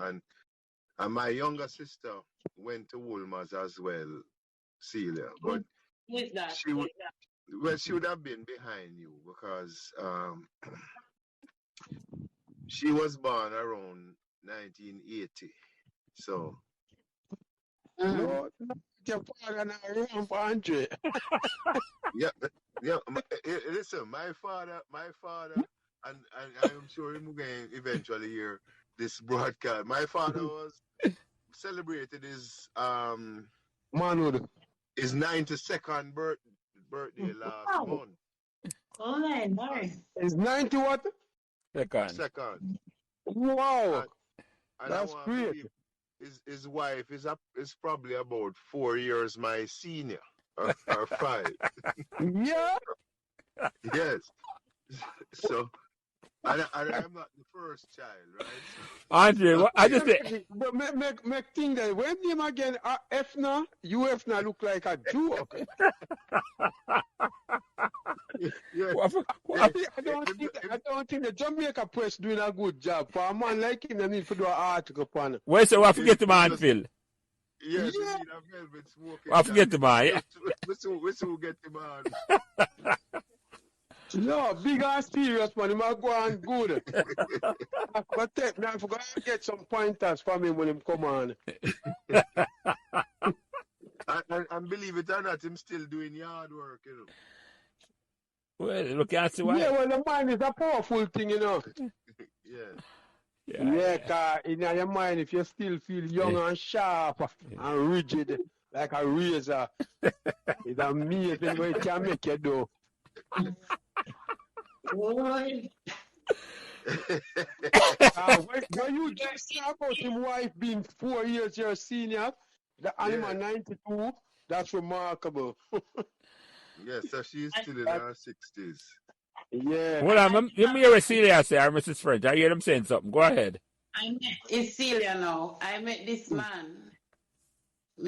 and my younger sister went to Woolmar's as well, Celia. But she would have been behind you because she was born around 1980. So. No, your father now around for 100. Yeah. Listen, my father, and I'm sure he's going to eventually hear this broadcast. My father was celebrated his manhood. His 92nd birthday last month. Oh, nice. It's 90 what? Second. Wow. And that's great. his wife is probably about 4 years my senior, or 5. Yeah. Yes. So, and I'm not the first child, right? Andre, I just But make think that when him again, Efna, you Efna look like a joke. Yeah. I don't think the Jamaica press doing a good job. For a man like him, they need to do an article upon it. where's the I forget the man, Phil? Yes, Yeah. we need a velvet smoking. I forget the man. Yeah. We soon get him on. No, big and serious man, he might go on good. But I forgot to get some pointers from him when him come on. And believe it or not, him still doing yard work, you know. Well, look at the why. Yeah, well, the mind is a powerful thing, you know. Yeah. Yeah, cause in your mind, if you still feel young and sharp and rigid, like a razor, it's amazing what it can make you do. Boy. When you just talk about his wife being 4 years your senior, the animal 92, that's remarkable. Yeah, so she's still in her 60s. Yeah. Well, let me hear what Celia say, or Mrs. Ffrench. I hear them saying something. Go ahead. It's Celia now. I met this man.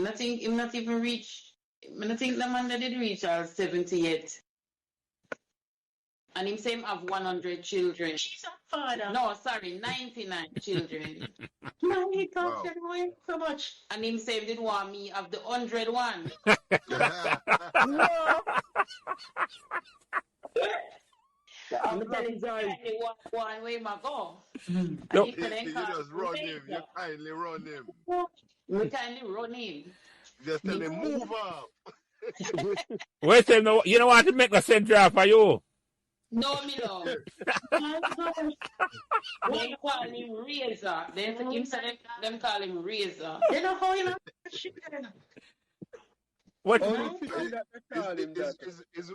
I think him not even reach. I think the man that did reach 78. And him say him have 100 children. She's a father. No, sorry, 99 children. No, he can't Wow. get away so much. And him say him did want me of the 101. No. I'm telling you, one way my go. No. You just run him. You kindly run him. We kindly run him. Just tell him, move up. Wait till no, you know what to make a center for you. No, me no. They call him Razor. Them call him Razor. You know how you know children. What? Oh, you feel that they call him that?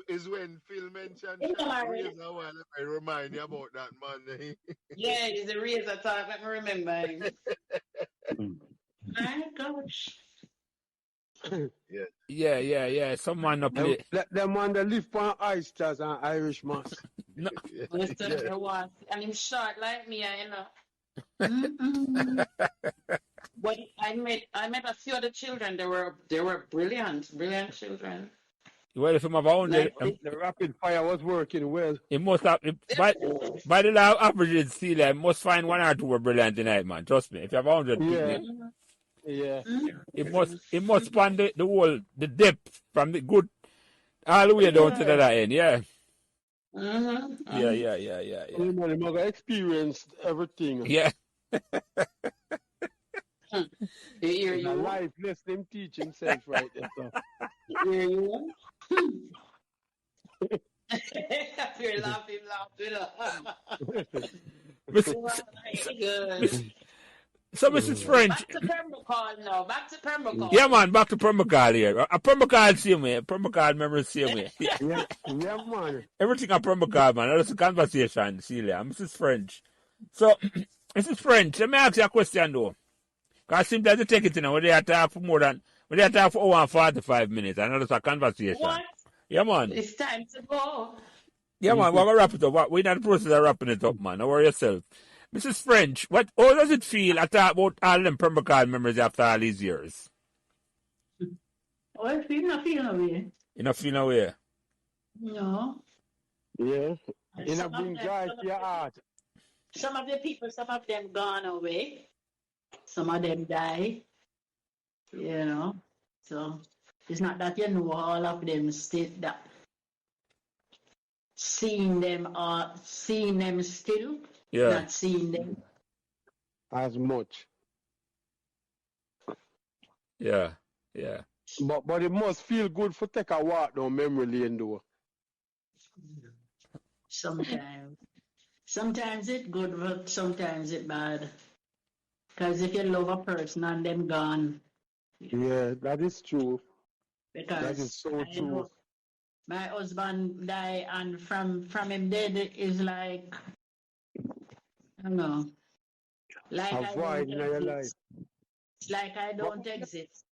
Is when Phil mentioned Yeah. Razor, well, I remind you about that man. Yeah, he's a Razor talk. Let me remember him. My gosh. Yeah. Someone up there. Them man that live on oysters and Irish moss. No. And him short like me, you know. Mm-mm. But I met a few other children. They were brilliant children. Well, if I'm about The rapid fire was working well. it must have by the law of averages, Celia, it must find one or two were brilliant tonight, man. Trust me. If you have 100 people, Yeah. it must span the whole the depth from the good all the way down to the other end. Yeah. Mm-hmm. Yeah. You know, the mother experienced everything. Yeah. You hear In a you? life, let him teach himself right there. So. Hear you? You're laughing. Good. So, Mrs. Ffrench. Back to Pembroke Hall now. Back to Pembroke Hall. Yeah, man, back to Pembroke Hall here. A Pembroke Hall same way. Pembroke Hall memories same way. Yeah. Yeah, man. Everything on Pembroke Hall, man. That's a conversation, Celia. Mrs. Ffrench. So, Mrs. Ffrench, let me ask you a question, though. Because it seems that you take it, you know, when they talk for when they talk for 1 hour and 45 minutes. I know that's a conversation. What? Yeah, man. It's time to go. Yeah, man, we're going to wrap it up. We're in the process of wrapping it up, man. Don't worry yourself. Mrs. Ffrench, how does it feel to talk about all them Pembroke Hall memories after all these years? Oh, I feel not feeling away. You not feel no way? No. Yeah. You know, Some of bring them- joy to your heart. Some of the people, some of them gone away. Some of them die. You know. So it's not that you know all of them still that seeing them still, Yeah. not seeing them. As much. Yeah. But it must feel good for take a walk down memory lane though. Sometimes. Sometimes it's good, but sometimes it's bad. Because if you love a person and them gone, Yeah, that is true. because That is so I true. know my husband died, and from him dead is like, I don't know, like A void in your life. It's like I don't exist.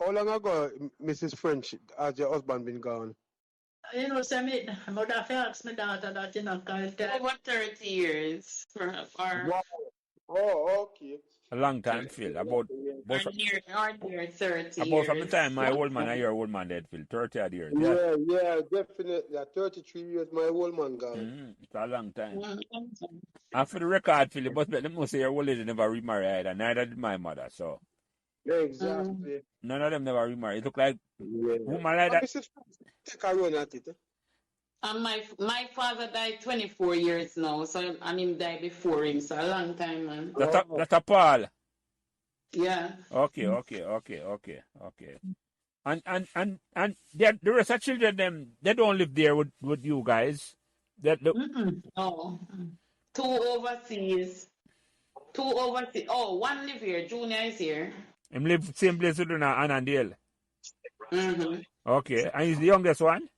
How long ago, Mrs. Ffrench, has your husband been gone? You know, so I would have asked my daughter that, you know, because Over 30 years for Wow. Oh, okay. A long time, Phil. About near 30 from the years. time my old man and your old man dead, Phil. 30 odd years. Yeah, definitely. 33 years, my old man gone. It's a long time. Mm-hmm. And for the record, Phil, but let me say your old lady never remarried, and neither did my mother. So Exactly. none of them never remarried. It look like woman like And that. Mrs. Ffrench, take a run at it. And my father died 24 years now, so and him died before him, so a long time, man. That's a Paul. Yeah. Okay. And the rest of children, they don't live there with you guys. No. Two overseas. Oh, one live here. Junior is here. Him live same place with Anna and Dale. Mm-hmm. Okay, and he's the youngest one?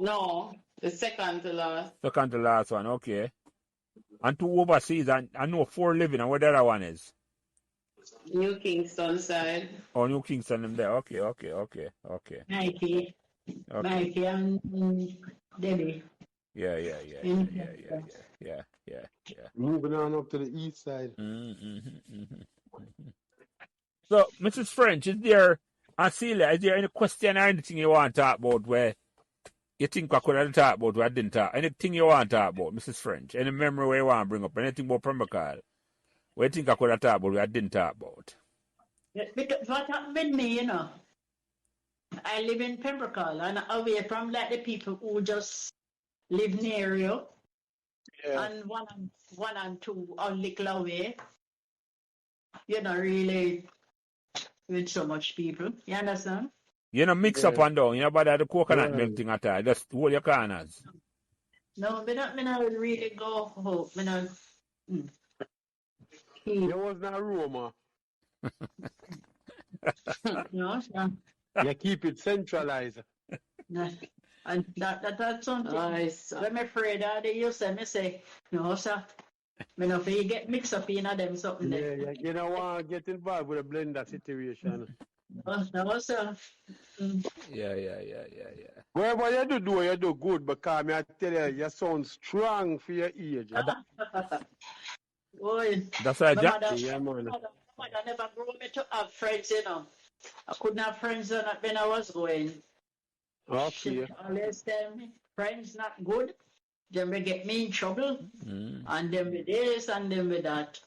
No, the second to last. Second to last one, okay. And two overseas, and I know 4 living, and where the other one is? New Kingston side. Oh, New Kingston, them there. Okay. Mikey and Debbie. Yeah. Moving on up to the east side. So, Mrs. Ffrench, is there any question or anything you want to talk about where you think I could have talked about where I didn't talk? Anything you want to talk about, Mrs. Ffrench? Any memory where you want to bring up? Anything about Pembroke Hall where you think I could have talked about where I didn't talk about? Because what happened with me, you know, I live in Pembroke Hall and away from like the people who just live near you. Yeah. And one and two a little away. You're not really with so much people. You understand? You know, mix up and down. You know, about the coconut milk thing at all. Just hold your corners. No, me not really go home. Me not. There was no Roma. No, sir. You keep it centralized. No. And that's something. Nice. I'm afraid that they used to say, no, sir. Me no you get mixed up in them something there. Yeah, you don't want to get involved with a blender situation. No, sir. Yeah. Whatever you do good, because I tell you, you sound strong for your age. Boy, That's right, my Jack. mother never grew me to have friends, you know. I couldn't have friends when I was going. Okay. She always tell me, friends not good. Then we get me in trouble. And then with this and then with that.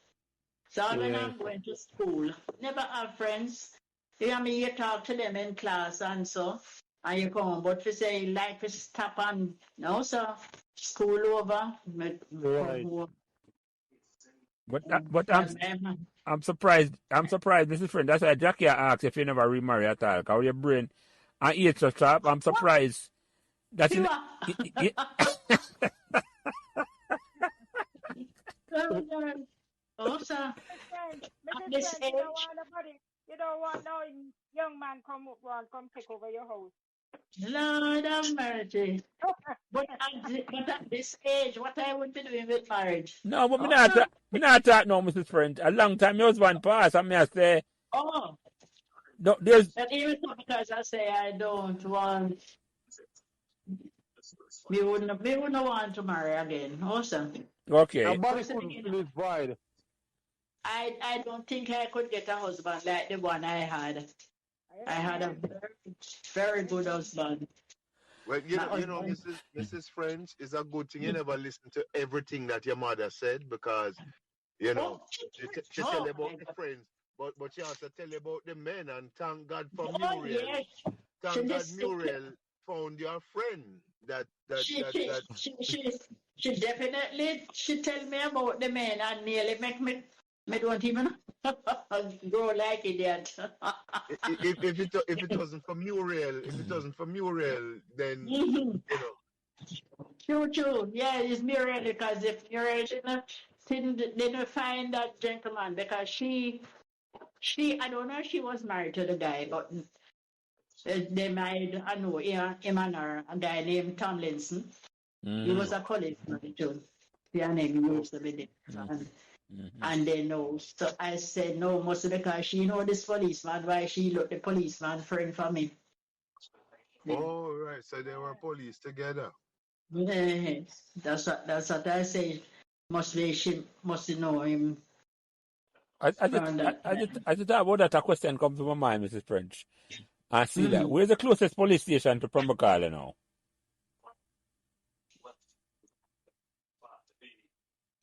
So when I'm going to school, never have friends. You know me, you talk to them in class and so, and you come, but if you say life is stop and no, sir, school over. Right. But I'm surprised. Mrs. Friend. That's why Jackie asked if you never remarry at all. Because your brain and eat so sharp. I'm surprised. That's Oh, sir. Mrs. This Ffrench, you don't want no young man come take over your house. Lord have mercy. But at this age, what I would be doing with marriage? No, but me not talk no, Mrs. Friend. A long time your husband passed, and me I say, Oh, no, there's and even because I say I don't want, we wouldn't want to marry again. Awesome. okay. Nobody couldn't fill his void. I don't think I could get a husband like the one I had. I had a very good husband. Well, you know, Mrs. Ffrench, is a good thing you never listen to everything that your mother said because, you know, she tell you about the friends, but she also tell you about the men and thank God for Muriel. Yes. Thank God Muriel found your friend. She definitely tell me about the men and nearly make me don't even grow like idiot. if it wasn't for Muriel, then you know. True. Yeah, it's Muriel because if Muriel didn't find that gentleman because she I don't know if she was married to the guy, but they married I know him and her, a guy named Tomlinson. He was a policeman too. Their name used to be there. And they know. So I said, no, mostly because she know this policeman, why she look the policeman friend for me. Oh, right. So they were police together. Yes. That's what I say. She must know him from that time. I just thought about that. A question comes to my mind, Mrs. French. I see that. Where's the closest police station to Pembroke Hall now?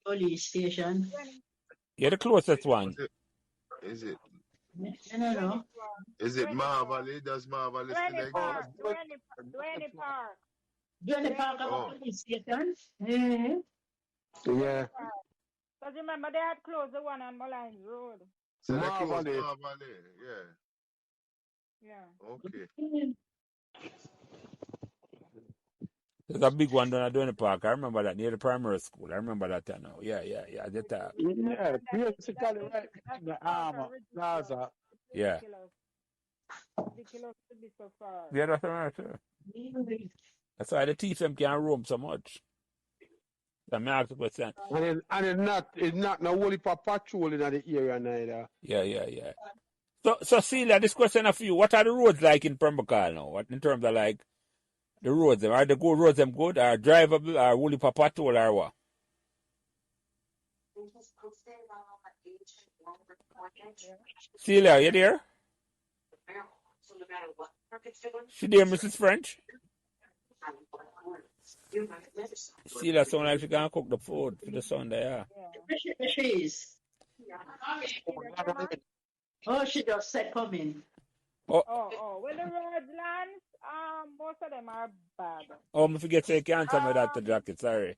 Police station. Yeah, the closest one. Is it? I don't know. Is it Marvelly? Does Marvelly still exist? Duane Park. Duane Park of Oh. a police station. Yeah. Because remember, they had closed the one on Moline Road. So they closed Marvelly. Marvelly. Yeah. Yeah. Okay. There's a big one down at Duane Park. I remember that near the primary school. I remember that now. Yeah. I did that. Yeah, basically right in the armor plaza. Yeah. Ridiculous to be so far. Yeah, that's right, too. That's why the TFM can't roam so much. That may ask the question. And it's not no whole heap of patrol in the area neither. Yeah. So Celia, this question of you, what are the roads like in Pembroke Hall now? What in terms of like the roads? Are the good roads them good? Are drivable? Are whole heap of patrol or what? Celia, you there? She there, Mrs. French? Celia sound like she can cook the food for the Sunday, yeah. She is. Oh, she just said come in. Well, the roads, lands, most of them are bad. Oh, I forget to say you can't tell me that to jacket, sorry.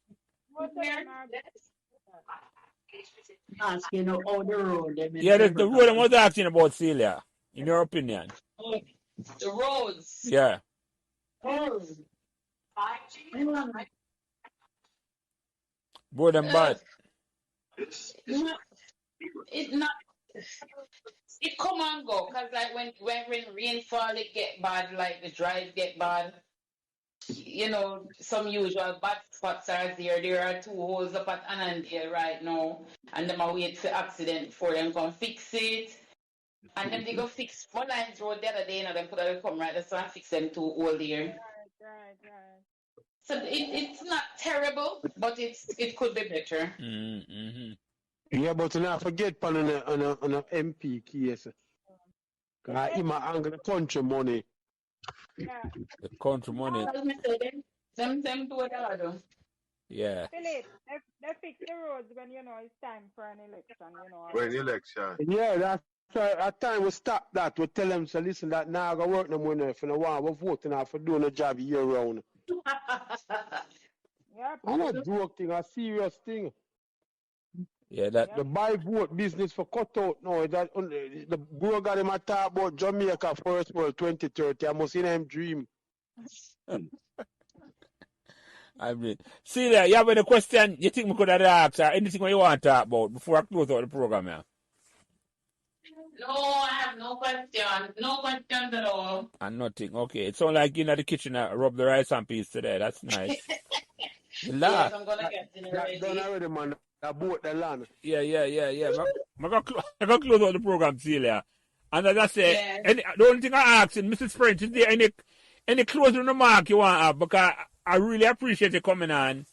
Most of them are bad. Asking how the road. Yeah, the road I was asking about, Celia, in your opinion. The roads. Yeah. Good and bad. It come and go, cause like when rainfall it get bad, like the drive get bad. You know, some usual bad spots are there. There are 2 holes up at Annandale right now, and them are wait for accident before them come fix it. And then they go fix Moline Road the other day, and them put them come right there, so I fix them 2 holes there. Right. So it's not terrible, but it could be better. Yeah, but not forget on a MP case. Because he might angle the country money. Yeah. The country money. Them do what they do. Yeah. Phyllis, they fix the roads when, it's time for an election, When election. Yeah, that's right. At time we stop that. We tell them, so listen, that now I go work no more if you don't want. We're voting out for doing a job year round. Yep. I'm not joking, a serious thing. Yeah, that. The buy vote business for cut out now. That the bro got him a talk about Jamaica First World 2030. I must in him dream. I mean, Celia, you have any question you think we could have asked or anything you want to talk about before I close out the program here? No, I have no question. No questions at all. And nothing. Okay. It sounds like you're in the kitchen rub the rice and peas today. That's nice. Yes, I'm going to get dinner ready. Done already, man. I bought the land. Yeah. I'm going to close out the program, Celia. And as I say, the only thing I ask is, Mrs. French, is there any closing remark you want to have? Because I really appreciate you coming on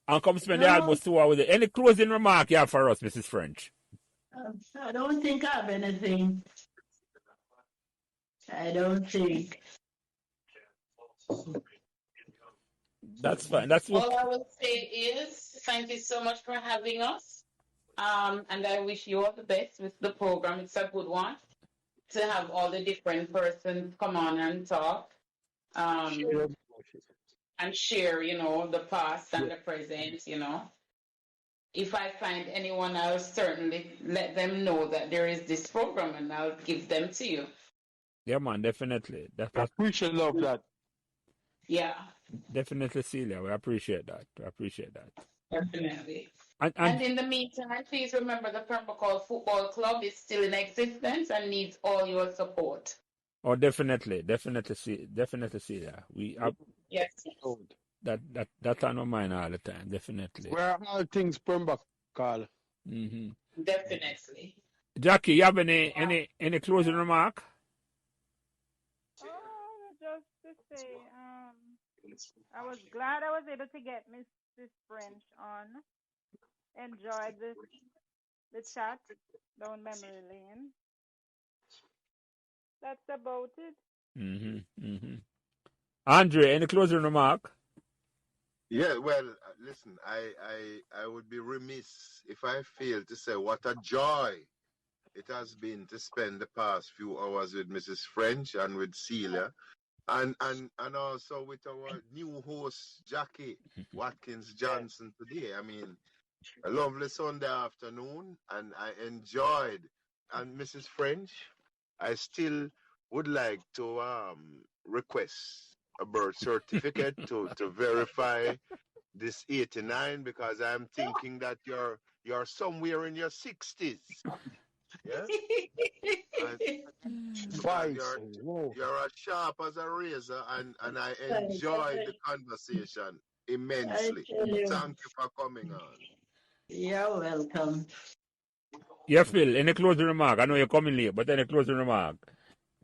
and come spend almost 2 hours with it. Any closing remark you have for us, Mrs. French? I don't think I have anything. I don't think. That's fine. That's what... All I will say is thank you so much for having us. And I wish you all the best with the program. It's a good one to have all the different persons come on and talk. And share, the past and the present, If I find anyone, I'll certainly let them know that there is this program and I'll give them to you. Yeah, man, definitely. I appreciate that. Yeah. Definitely, Celia. We appreciate that. Definitely. And in the meantime, please remember the Pembroke Hall Football Club is still in existence and needs all your support. Oh, definitely, Celia. We are. Yes. That's on my mind all the time. Definitely. Where are all things Pembroke Hall? Mm-hmm. Definitely. Jackie, you have any closing remark? Oh, just to say, I was glad I was able to get Mrs. French on. Enjoyed the chat down memory lane. That's about it. Mm-hmm. Mm-hmm. Andre, any closing remark? Yeah, well, listen, I would be remiss if I failed to say what a joy it has been to spend the past few hours with Mrs. French and with Celia, and also with our new host Jackie Watkins Johnson today. I mean, a lovely Sunday afternoon, and I enjoyed. And Mrs. French, I still would like to request a birth certificate to verify this 89, because I'm thinking that you're somewhere in your 60s. Yeah, and because Vice. Whoa. you're as sharp as a razor, and I enjoyed the conversation immensely. I tell you, Thank you for coming on. you're welcome. Yeah, Phil, any closing remark? I know you're coming late, but any closing remark?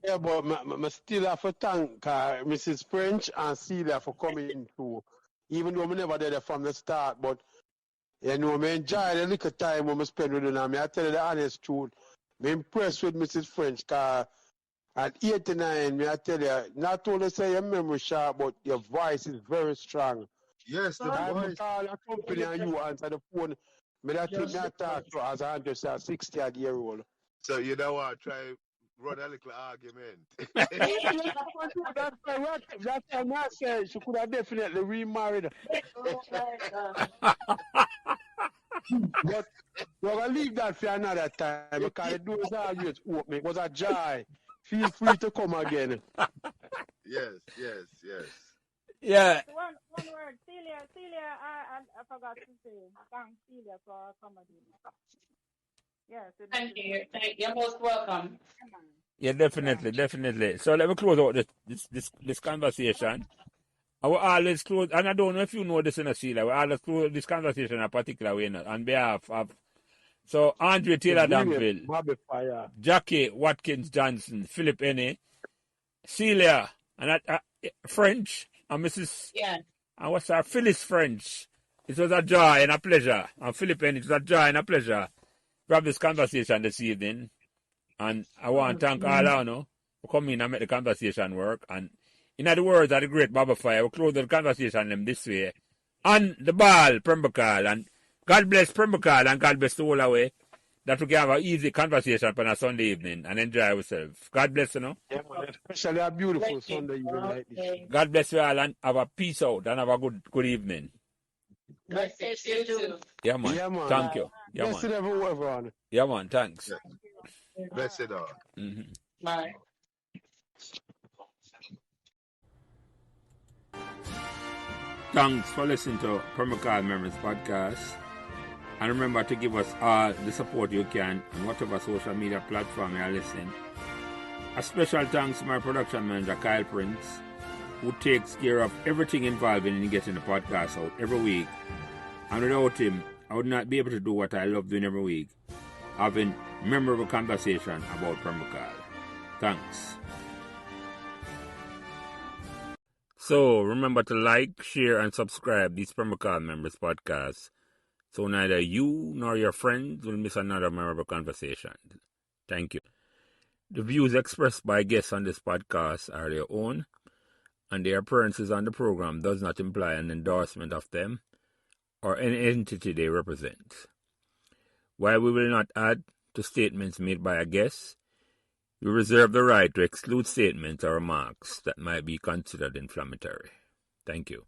Yeah, but I still have to thank Mrs. French and Celia for coming through. Even though I never did it from the start, but you know, I enjoy the little time when I spend with them. I tell you the honest truth. I'm impressed with Mrs. French, because at 89, I tell you, not only say your memory sharp, but your voice is very strong. Yes, the I'm voice. call a company and you answer the phone. I think me talk to as a 60-year-old. So you know what? Try run a little argument. That's time I said she could have definitely remarried. Oh my God. But we're going to leave that for another time, because the doors are always open. It was a joy. Feel free to come again. Yes. Yeah. One word, Celia. I forgot to say. Thanks, Celia, for accommodating. Yes. Thank you. You're most welcome. Yeah, definitely. So let me close out this conversation. I will always close, and I don't know if you know this in a Celia, we always close this conversation in a particular way, on behalf of, so Andre Taylor Danville, Jackie Watkins Johnson, Philip Enne, Celia, and French, and Mrs. Yeah. And what's our Phyllis French. It was a joy and a pleasure. And Philip Enne, it was a joy and a pleasure to have this conversation this evening. And I want to thank all of you for coming and make the conversation work. And in other words of the great Baba Fire, we close the conversation them this way. On the ball, Pembroke Hall. And God bless Pembroke Hall and God bless the whole away. That we can have an easy conversation on a Sunday evening and enjoy ourselves. God bless you, know. Yeah, especially a beautiful Sunday evening like this. God bless you all and have a peace out and have a good evening. God bless you too. Yeah, man. Yeah, man. Thank you. Yeah, Blessed man. everyone. Yeah, man. Thanks. Yeah. Blessed all. Mm-hmm. Bye. Thanks for listening to Pembroke Hall Memories podcast. And remember to give us all the support you can on whatever social media platform you are listening. A special thanks to my production manager, Kyle Prince, who takes care of everything involved in getting the podcast out every week. And without him, I would not be able to do what I love doing every week, having memorable conversation about Pembroke Hall. Thanks. So remember to like, share, and subscribe these Pembroke Hall Members podcasts, so neither you nor your friends will miss another memorable conversation. Thank you. The views expressed by guests on this podcast are their own, and their appearances on the program does not imply an endorsement of them or any entity they represent. While we will not add to statements made by a guest, we reserve the right to exclude statements or remarks that might be considered inflammatory. Thank you.